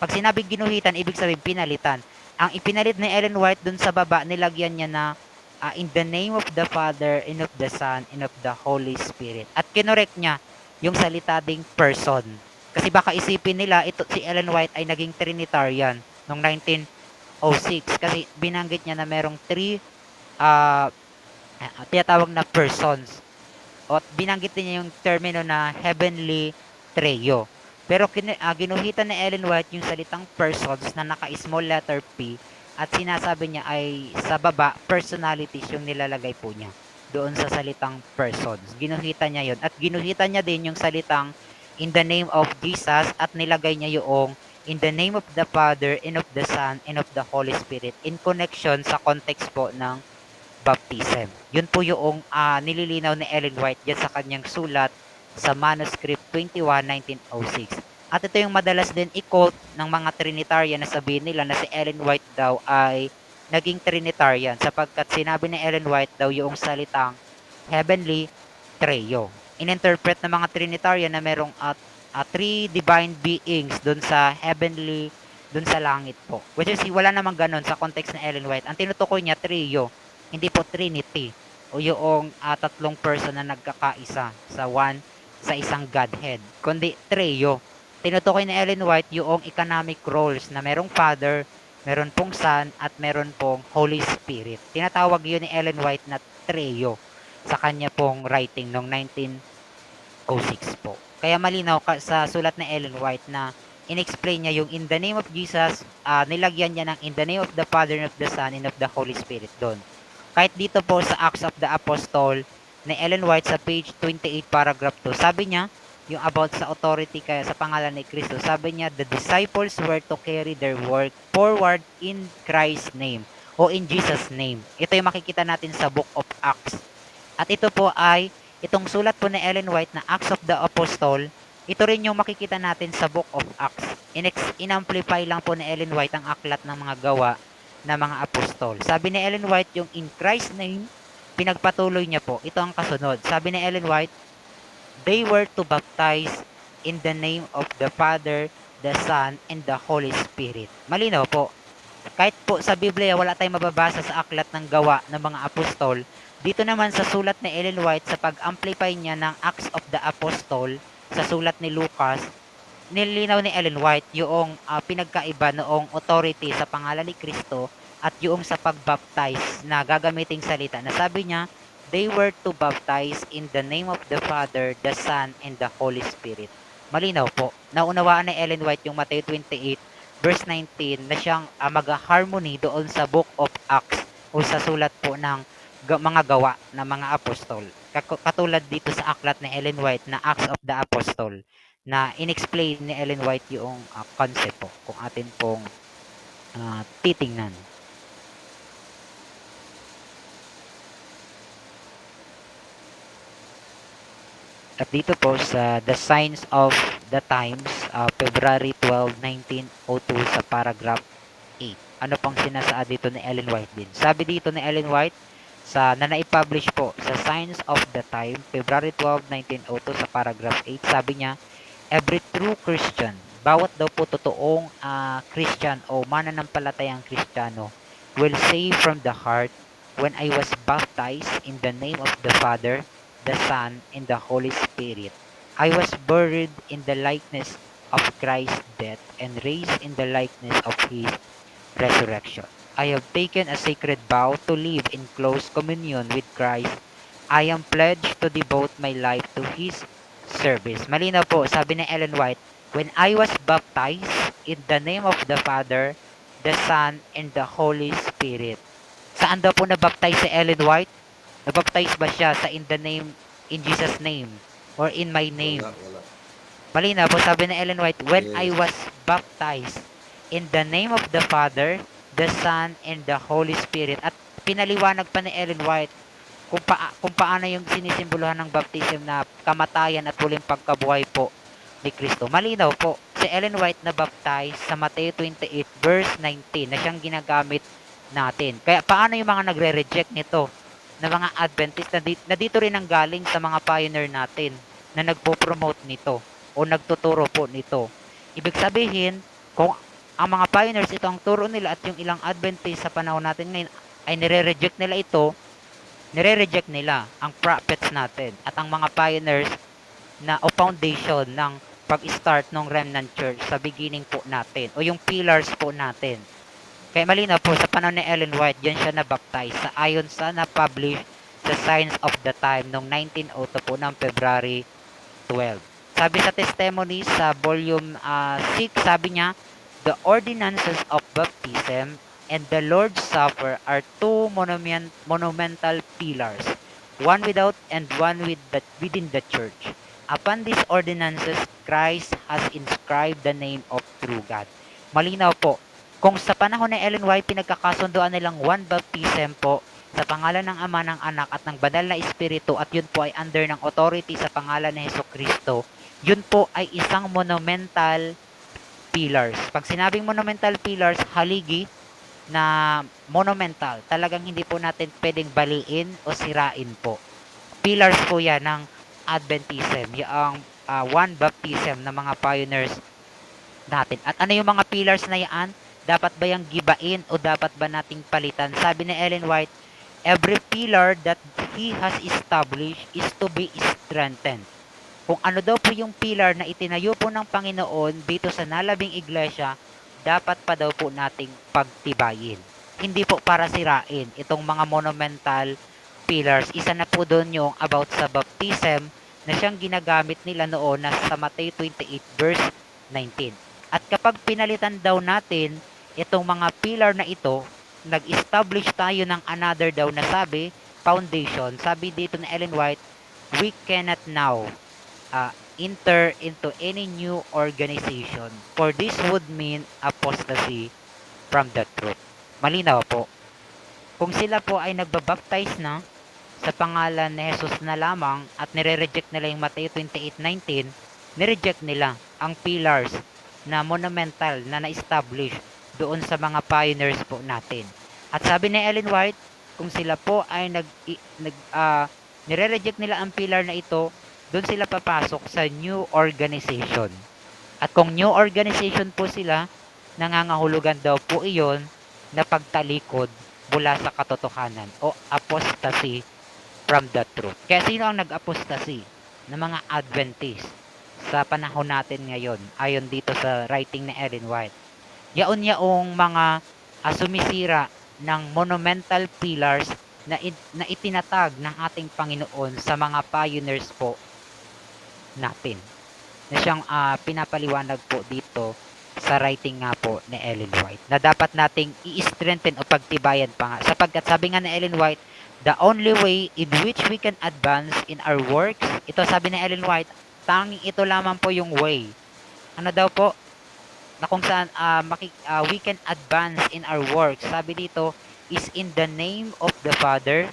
[SPEAKER 3] Pag sinabing ginuhitan, ibig sabihin pinalitan. Ang ipinalit ni Ellen White dun sa baba, nilagyan niya na in the name of the Father, and of the Son, and of the Holy Spirit. At kinorek niya yung salita ding person. Kasi baka isipin nila, ito si Ellen White ay naging Trinitarian noong 1906. Kasi binanggit niya na merong three tinatawag na persons. At binanggit niya yung termino na heavenly trio. Pero ginuhitan ni Ellen White yung salitang persons na naka-small letter P at sinasabi niya ay sa baba, personalities yung nilalagay po niya doon sa salitang persons. Ginuhitan niya yon at ginuhitan niya din yung salitang in the name of Jesus at nilagay niya yung in the name of the Father and of the Son and of the Holy Spirit in connection sa context po ng baptism. Yun po yung nililinaw ni Ellen White dyan sa kanyang sulat sa manuscript 21, 1906. At ito yung madalas din i-quote ng mga Trinitarian na sabihin nila na si Ellen White daw ay naging Trinitarian sapagkat sinabi ni Ellen White daw yung salitang heavenly trio. Ininterpret ng mga Trinitarian na merong three divine beings dun sa heavenly, dun sa langit po. Which is wala namang ganun sa context ni Ellen White. Ang tinutukoy niya trio, hindi po Trinity o yung tatlong person na nagkakaisa sa isang Godhead, kundi trio. Tinutukoy ni Ellen White yung economic roles na merong Father, meron pong Son, at meron pong Holy Spirit. Tinatawag yun ni Ellen White na trio sa kanya pong writing noong 1906 po. Kaya malinaw sa sulat ni Ellen White na in-explain niya yung in the name of Jesus, nilagyan niya ng in the name of the Father and of the Son and of the Holy Spirit doon. Kahit dito po sa Acts of the Apostle ni Ellen White sa page 28 paragraph 2, sabi niya yung about sa authority kaya sa pangalan ni Kristo, sabi niya the disciples were to carry their work forward in Christ's name o in Jesus name. Ito yung makikita natin sa Book of Acts. At ito po ay itong sulat po ni Ellen White na Acts of the Apostle, ito rin yung makikita natin sa Book of Acts. In-amplify lang po ni Ellen White ang aklat ng mga gawa ng mga apostol. Sabi ni Ellen White yung in Christ's name, pinagpatuloy niya po. Ito ang kasunod. Sabi ni Ellen White, they were to baptize in the name of the Father, the Son, and the Holy Spirit. Malinaw po. kahit po sa Biblia wala tayong mababasa sa aklat ng gawa ng mga apostol, dito naman sa sulat ni Ellen White sa pag-amplify niya ng Acts of the Apostle sa sulat ni Lucas, nilinaw ni Ellen White yung pinagkaiba noong authority sa pangalan ni Kristo at yung sa pagbaptize na gagamiting salita na sabi niya, they were to baptize in the name of the Father, the Son, and the Holy Spirit. Malinaw po. Naunawaan ni Ellen White yung Matthew 28 verse 19 na siyang mag-harmony doon sa Book of Acts o sa sulat po ng mga gawa ng mga apostol. Katulad dito sa aklat ni Ellen White na Acts of the Apostle na inexplain ni Ellen White yung concept po kung atin pong titingnan. At dito po sa The Signs of the Times, February 12, 1902 sa paragraph 8. Ano pang sinasaad dito ni Ellen White din? Sabi dito ni Ellen White na naipublish po sa Signs of the Time, February 12, 1902 sa paragraph 8, sabi niya, every true Christian, bawat daw po totoong Christian o mananampalatayang Kristiyano will say from the heart, when I was baptized in the name of the Father, the Son, and the Holy Spirit, I was buried in the likeness of Christ's death and raised in the likeness of His resurrection. I have taken a sacred vow to live in close communion with Christ. I am pledged to devote my life to His service. Malinaw po, sabi ni Ellen White, when I was baptized in the name of the Father, the Son, and the Holy Spirit. Saan daw po nabaptize si Ellen White? Nabaptize ba siya sa in the name, in Jesus' name, or in my name?
[SPEAKER 1] Wala.
[SPEAKER 3] Malinaw po, sabi ni Ellen White, when I
[SPEAKER 1] Yes.
[SPEAKER 3] was baptized in the name of the Father, the Son, and the Holy Spirit. At pinaliwanag pa ni Ellen White kung paano yung sinisimboluhan ng baptism na kamatayan at huling pagkabuhay po ni Kristo. Malinaw po, si Ellen White na baptize sa Matthew 28 verse 19 na siyang ginagamit natin. Kaya paano yung mga nagre-reject nito na mga Adventist na dito rin ang galing sa mga pioneer natin na nagpo-promote nito o nagtuturo po nito. Ibig sabihin, kung ang mga pioneers ito ang turo nila at yung ilang Adventist sa panahon natin ngayon ay nire-reject nila ang prophets natin at ang mga pioneers na o foundation ng pag-start ng remnant church sa beginning po natin o yung pillars po natin. Kaya malinaw po sa panahon ni Ellen White, diyan siya na-baptize sa ayon sa na-publish sa Signs of the Time noong 1902 po ng February 12. Sabi sa testimony sa volume 6, sabi niya, the ordinances of baptism and the Lord's Supper are two monumental pillars, one without and one within the church. Upon these ordinances, Christ has inscribed the name of true God. Malinaw po, kung sa panahon ni Ellen White, pinagkakasunduan nilang one baptism po sa pangalan ng Ama, ng Anak at ng Banal na Espiritu at yun po ay under ng authority sa pangalan ni Jesucristo, yun po ay isang monumental pillars. Pag sinabing monumental pillars, haligi na monumental. Talagang hindi po natin pwedeng baliin o sirain po. Pillars po yan ng Adventism, yung one baptism ng mga pioneers natin. At ano yung mga pillars na yan? Dapat ba yung gibain o dapat ba nating palitan? Sabi ni Ellen White, every pillar that He has established is to be strengthened. Kung ano daw po yung pillar na itinayo po ng Panginoon dito sa nalabing iglesia, dapat pa daw po nating pagtibayin. Hindi po para sirain itong mga monumental pillars. Isa na po doon yung about sa baptism na siyang ginagamit nila noon na sa Matthew 28 verse 19. At kapag pinalitan daw natin itong mga pillar na ito, nag-establish tayo ng another daw na foundation. Sabi dito ni Ellen White, we cannot now enter into any new organization, for this would mean apostasy from the truth. Malinaw po. Kung sila po ay nagbabaptize na sa pangalan ni Jesus na lamang at nire-reject nila yung Matthew 28:19, nireject nila ang pillars na monumental na na-establish doon sa mga pioneers po natin. At sabi ni Ellen White, kung sila po ay nire-reject nila ang pillar na ito, doon sila papasok sa new organization. At kung new organization po sila, nangangahulugan daw po iyon na pagtalikod mula sa katotohanan o apostasy from the truth. Kaya sino ang nag-apostasy? Ng mga Adventist sa panahon natin ngayon ayon dito sa writing ni Ellen White. Yaon-yaong mga sumisira ng monumental pillars na itinatag ng ating Panginoon sa mga pioneers po natin. Na siyang pinapaliwanag po dito sa writing nga po ni Ellen White na dapat nating i-strengthen o pagtibayan pa nga sapagkat sabi nga ni Ellen White, the only way in which we can advance in our works, ito sabi ni Ellen White, tanging ito lamang po yung way. Ano daw po? Na kung saan we can advance in our works. Sabi dito, is in the name of the Father,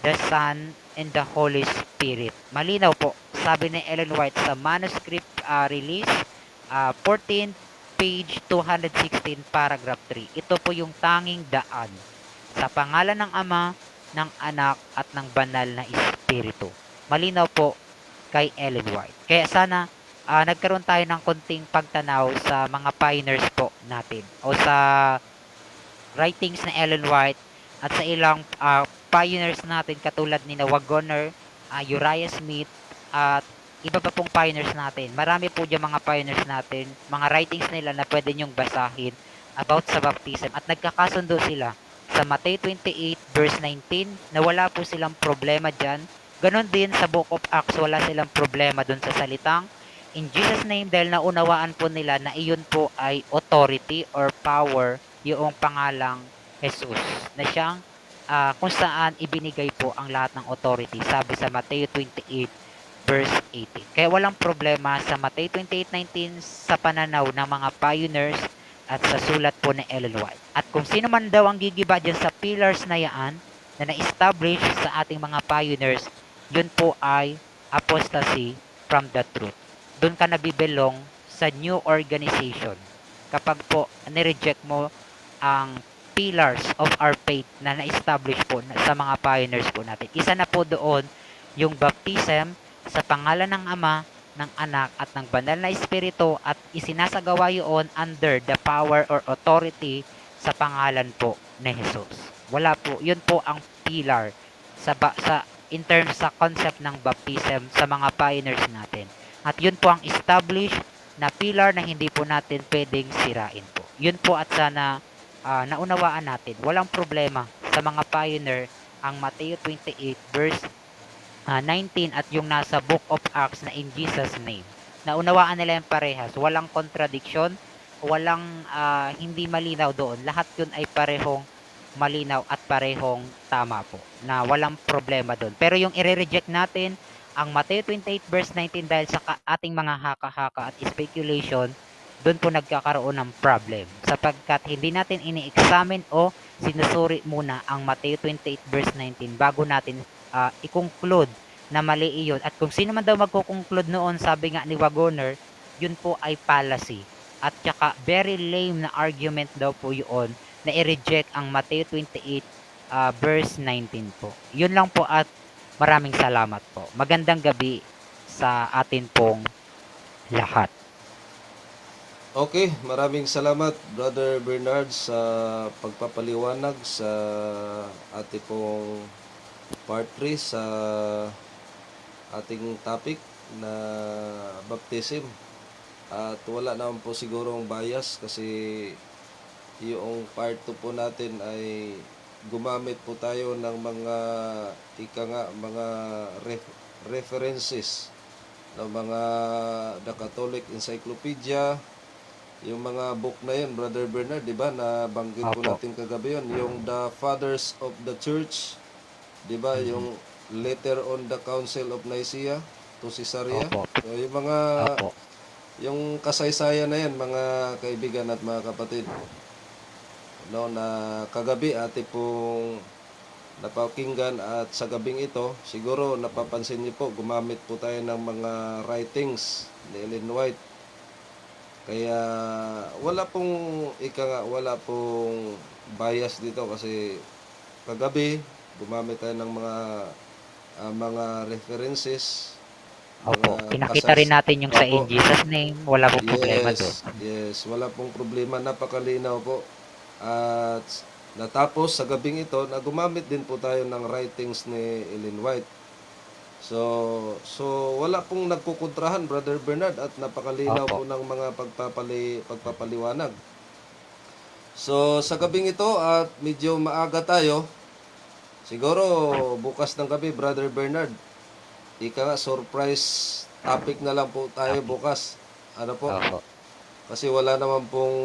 [SPEAKER 3] the Son, and the Holy Spirit. Malinaw po. Sabi ni Ellen White sa manuscript release 14 page 216 paragraph 3. Ito po yung tanging daan sa pangalan ng Ama, ng Anak at ng Banal na Espiritu. Malinaw po kay Ellen White. Kaya sana nagkaroon tayo ng konting pagtanaw sa mga pioneers po natin o sa writings na Ellen White at sa ilang pioneers natin katulad ni Waggoner, Uriah Smith at iba pa pong pioneers natin. Marami po dyan mga pioneers natin, mga writings nila na pwede nyong basahin about sa baptism at nagkakasundo sila sa Matthew 28 verse 19 na wala po silang problema dyan. Ganon din sa Book of Acts, wala silang problema dun sa salitang in Jesus name dahil naunawaan po nila na iyon po ay authority or power yung pangalang Jesus na siyang kung saan ibinigay po ang lahat ng authority sabi sa Matthew 28 verse 18. Kaya walang problema sa Matthew 28:19 sa pananaw ng mga pioneers at sa sulat po ni Ellen White. At kung sino man daw ang gigiba dyan sa pillars na yaan na na-establish sa ating mga pioneers, yun po ay apostasy from the truth. Doon ka nabibelong sa new organization. Kapag po nireject mo ang pillars of our faith na na-establish po sa mga pioneers po natin. Isa na po doon yung baptism sa pangalan ng Ama, ng Anak at ng Banal na Espiritu at isinasagawa yun under the power or authority sa pangalan po ni Jesus. Wala po, yun po ang pillar sa in terms sa concept ng baptism sa mga pioneers natin. At yun po ang established na pillar na hindi po natin pwedeng sirain po. Yun po at sana naunawaan natin. Walang problema sa mga pioneer ang Matthew 28 verse 19 at yung nasa Book of Acts na in Jesus name. Naunawaan nila yung parehas. Walang contradiction, walang hindi malinaw doon. Lahat yun ay parehong malinaw at parehong tama po. Na walang problema doon. Pero yung i-reject natin ang Matthew 28 verse 19 dahil sa ating mga haka-haka at speculation, doon po nagkakaroon ng problem. Sapagkat hindi natin ini-examine o sinusuri muna ang Matthew 28 verse 19 bago natin i-conclude na mali iyon. At kung sino man daw magko-conclude noon, sabi nga ni Waggoner, yun po ay fallacy. At saka very lame na argument daw po yun na i-reject ang Matthew 28 verse 19 po. Yun lang po at maraming salamat po. Magandang gabi sa atin pong lahat.
[SPEAKER 1] Okay, maraming salamat Brother Bernard sa pagpapaliwanag sa ating pong part 3 sa ating topic na baptism. At wala naman po sigurong bias kasi yung part 2 po natin ay gumamit po tayo ng mga mga references ng mga The Catholic Encyclopedia, yung mga book na yun, Brother Bernard, di ba? Nabanggit po
[SPEAKER 3] Opo.
[SPEAKER 1] natin kagabi yun. Yung The Fathers of the Church, di ba? Yung Letter on the Council of Nicaea to Caesarea.
[SPEAKER 3] Opo.
[SPEAKER 1] So, yung mga,
[SPEAKER 3] Opo.
[SPEAKER 1] yung kasaysayan na yan, mga kaibigan at mga kapatid, no, na kagabi ate pong napakinggan at sa gabing ito, siguro napapansin niyo po, gumamit po tayo ng mga writings ni Ellen White. Kaya wala pong wala pong bias dito kasi kagabi gumamit tayo ng mga references.
[SPEAKER 3] Opo.
[SPEAKER 1] mga
[SPEAKER 3] Pinakita rin natin yung sa in
[SPEAKER 1] Opo.
[SPEAKER 3] Jesus name. Wala pong problema doon.
[SPEAKER 1] Yes, wala pong problema, napakalinaw po. At natapos sa gabing ito na gumamit din po tayo ng writings ni Ellen White. So wala pong nagkukontrahan, Brother Bernard, at napakalinaw
[SPEAKER 2] Opo.
[SPEAKER 1] po ng mga pagpapaliwanag. So sa gabing ito at medyo maaga tayo, siguro bukas ng gabi, Brother Bernard, ika nga surprise topic na lang po tayo bukas. Ano po?
[SPEAKER 2] Opo.
[SPEAKER 1] Kasi wala naman pong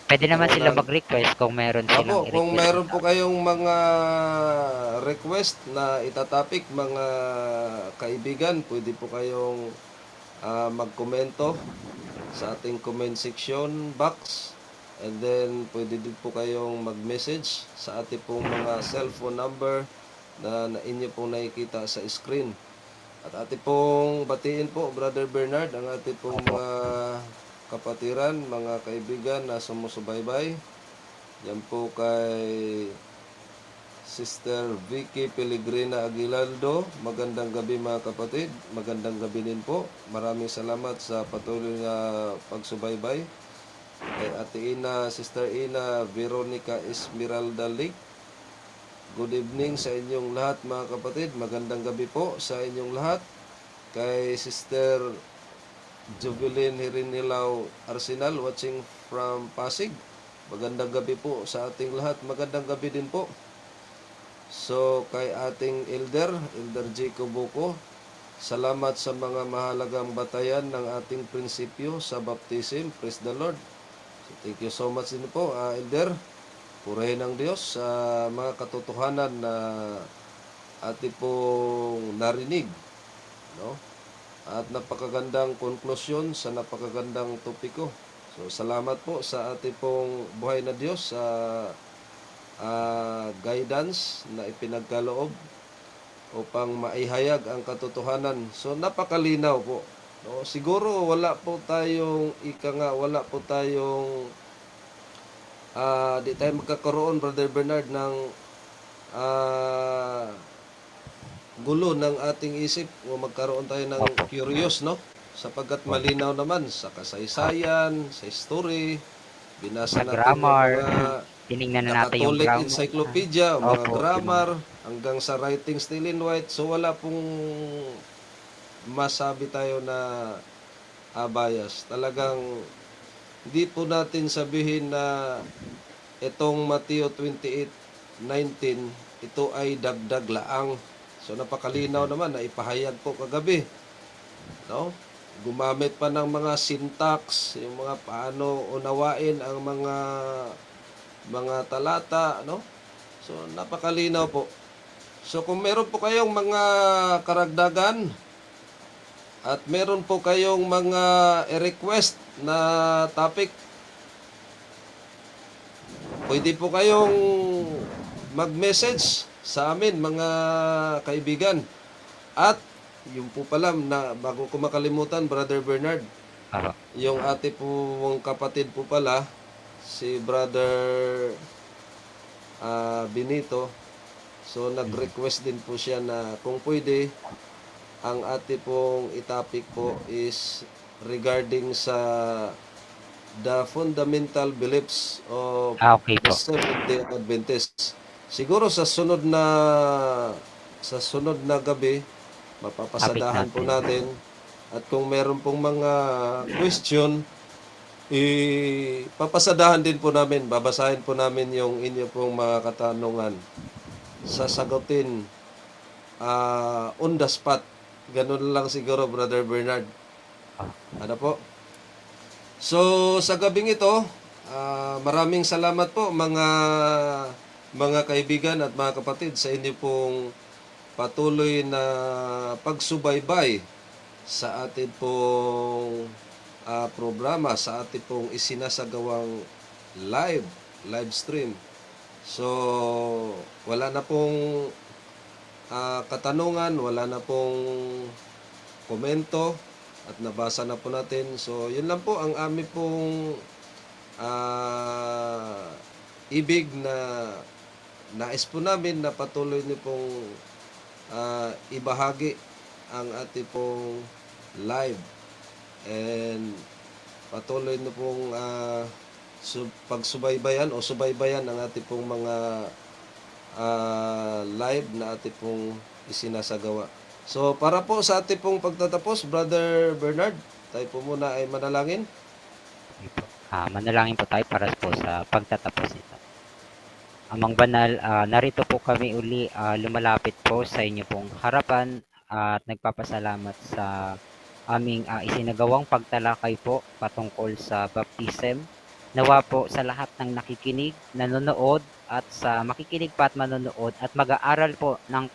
[SPEAKER 3] Pwede naman sila
[SPEAKER 1] walang
[SPEAKER 3] mag-request kung meron silang
[SPEAKER 1] Opo, kung
[SPEAKER 3] i-request
[SPEAKER 1] meron
[SPEAKER 3] na
[SPEAKER 1] po kayong mga request na itatapik, mga kaibigan, pwede po kayong magkomento sa ating comment section box. And then, pwede din po kayong mag-message sa ating pong mga cellphone number na inyo pong nakikita sa screen. At ating pong batiin po, Brother Bernard, ang ating pong
[SPEAKER 2] Opo.
[SPEAKER 1] mga kapatiran, mga kaibigan na sumusubaybay. Yan po kay Sister Vicky Pellegrina Aguilaldo. Magandang gabi mga kapatid. Magandang gabi din po. Maraming salamat sa patuloy na pagsubaybay. Kay Ate Ina, Sister Ina Veronica Esmeralda Lake. Good evening sa inyong lahat mga kapatid. Magandang gabi po sa inyong lahat. Kay Sister Jubilin Hirinilaw Arsenal watching from Pasig. Magandang gabi po sa ating lahat. Magandang gabi din po. So, kay ating Elder Jacob Buko, salamat sa mga mahalagang batayan ng ating prinsipyo sa baptism. Praise the Lord. So, thank you so much din po, Elder. Purihin ng Diyos sa mga katotohanan na ating pong narinig. No? At napakagandang konklusyon sa napakagandang topiko. So, salamat po sa ating pong buhay na Diyos sa guidance na ipinagkaloob upang maihayag ang katotohanan. So, napakalinaw po. No? Siguro wala po tayong wala po tayong di tayo magkakaroon, Brother Bernard, ng gulo ng ating isip o magkaroon tayo ng
[SPEAKER 2] Opo.
[SPEAKER 1] curious, no? Sapagkat malinaw naman sa kasaysayan, sa history, binasa
[SPEAKER 3] sa
[SPEAKER 1] natin yung
[SPEAKER 3] grammar.
[SPEAKER 1] mga
[SPEAKER 3] Tiningnan
[SPEAKER 1] The
[SPEAKER 3] na natin yung
[SPEAKER 1] Catholic
[SPEAKER 3] grammar.
[SPEAKER 1] Encyclopedia, mga
[SPEAKER 3] Opo,
[SPEAKER 1] grammar, hanggang sa writings ni Ellen White. So wala pong masabi tayo na bias. Talagang hindi po natin sabihin na itong Mateo 28:19, ito ay dagdag laang. So napakalinaw naman na ipahayag po kagabi. No? Gumamit pa ng mga syntax, yung mga paano unawain ang mga talata, no? So napakalinaw po. So kung meron po kayong mga karagdagan at meron po kayong mga request na topic, pwede po kayong mag-message sa amin mga kaibigan. At yung po pala, na bago ko makalimutan, Brother Bernard,
[SPEAKER 2] Opo.
[SPEAKER 1] yung ate pong kapatid po pala, si Brother Benito, so nag-request din po siya na kung pwede, ang ate pong itapik po is regarding sa the fundamental beliefs of
[SPEAKER 2] Okay
[SPEAKER 1] the
[SPEAKER 2] po.
[SPEAKER 1] Seventh-day Adventists. Siguro sa sunod na gabi, mapapasadahan po natin. At kung meron pong mga question, papasadahan din po namin. Babasahin po namin yung inyo pong mga katanungan. Sasagutin on the spot. Ganun lang siguro, Brother Bernard. Ano po? So, sa gabing ito, maraming salamat po mga kaibigan at mga kapatid sa inyo pong patuloy na pagsubaybay sa atin pong programa, sa atin pong isinasagawang live stream. So, wala na pong katanungan, wala na pong komento at nabasa na po natin. So, yun lang po ang aming pong ibig na nais po namin na patuloy niyo pong ibahagi ang ating pong live and patuloy niyo pong pagsubaybayan o subaybayan ng ating pong mga live na ating pong isinasagawa. So para po sa ating pong pagtatapos, Brother Bernard, tayo po muna ay manalangin.
[SPEAKER 2] Okay po. Manalangin po tayo para po sa pagtatapos nito. Amang banal, narito po kami uli, lumalapit po sa inyo pong harapan at nagpapasalamat sa aming isinagawang pagtalakay po patungkol sa baptism. Nawa po sa lahat ng nakikinig, nanonood at sa makikinig pa at manonood at mag-aaral po ng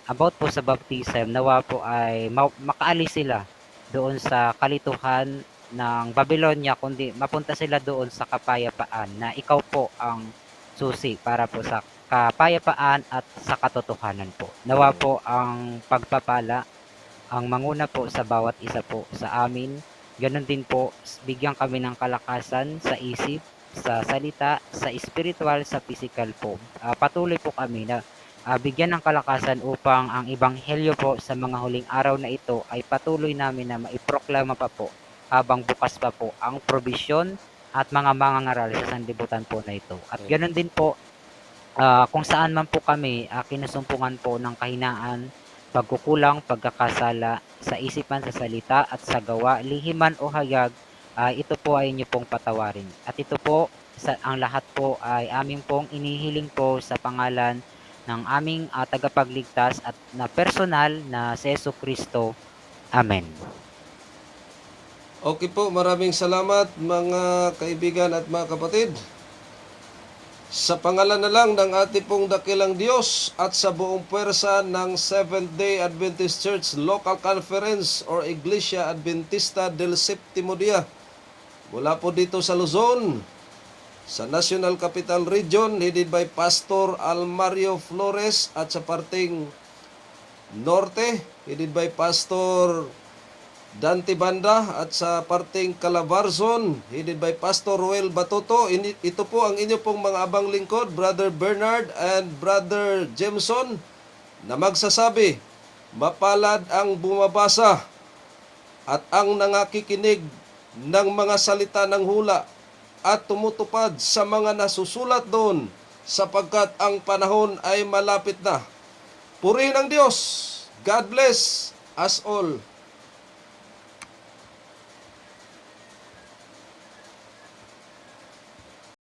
[SPEAKER 2] about po sa baptism, nawa po ay makaalis sila doon sa kalituhan ng Babylonia, kundi mapunta sila doon sa kapayapaan na ikaw po ang susi para po sa kapayapaan at sa katotohanan po. Nawa po ang pagpapala ang manguna po sa bawat isa po sa amin. Ganon din po, bigyan kami ng kalakasan sa isip, sa salita, sa spiritual, sa physical po. Patuloy po kami na bigyan ng kalakasan upang ang ebanghelyo po sa mga huling araw na ito ay patuloy namin na maiproklama pa po habang bukas pa po ang probisyon at mga mangangaral sa sanlibutan po na ito. At ganoon din po, kung saan man po kami kinusumpungan po ng kahinaan, pagkukulang, pagkakasala sa isipan, sa salita at sa gawa, lihiman o hayag, ito po ay inyo pong patawarin. At ito po, ang lahat po ay aming pong inihiling po sa pangalan ng aming tagapagligtas at na personal na si Jesucristo. Amen.
[SPEAKER 1] Okay po, maraming salamat mga kaibigan at mga kapatid. Sa pangalan na lang ng ating pong dakilang Diyos at sa buong puwersa ng Seventh-day Adventist Church Local Conference or Iglesia Adventista del Séptimo Día, mula po dito sa Luzon, sa National Capital Region, headed by Pastor Almario Flores, at sa parting Norte, headed by Pastor Dante Banda, at sa parting Calabarzon, headed by Pastor Roel Batoto. Ito po ang inyo pong mga abang lingkod, Brother Bernard and Brother Jameson, na magsasabi, mapalad ang bumabasa at ang nangakikinig ng mga salita ng hula at tumutupad sa mga nasusulat doon, sapagkat ang panahon ay malapit na. Purihin ang Diyos. God bless us all.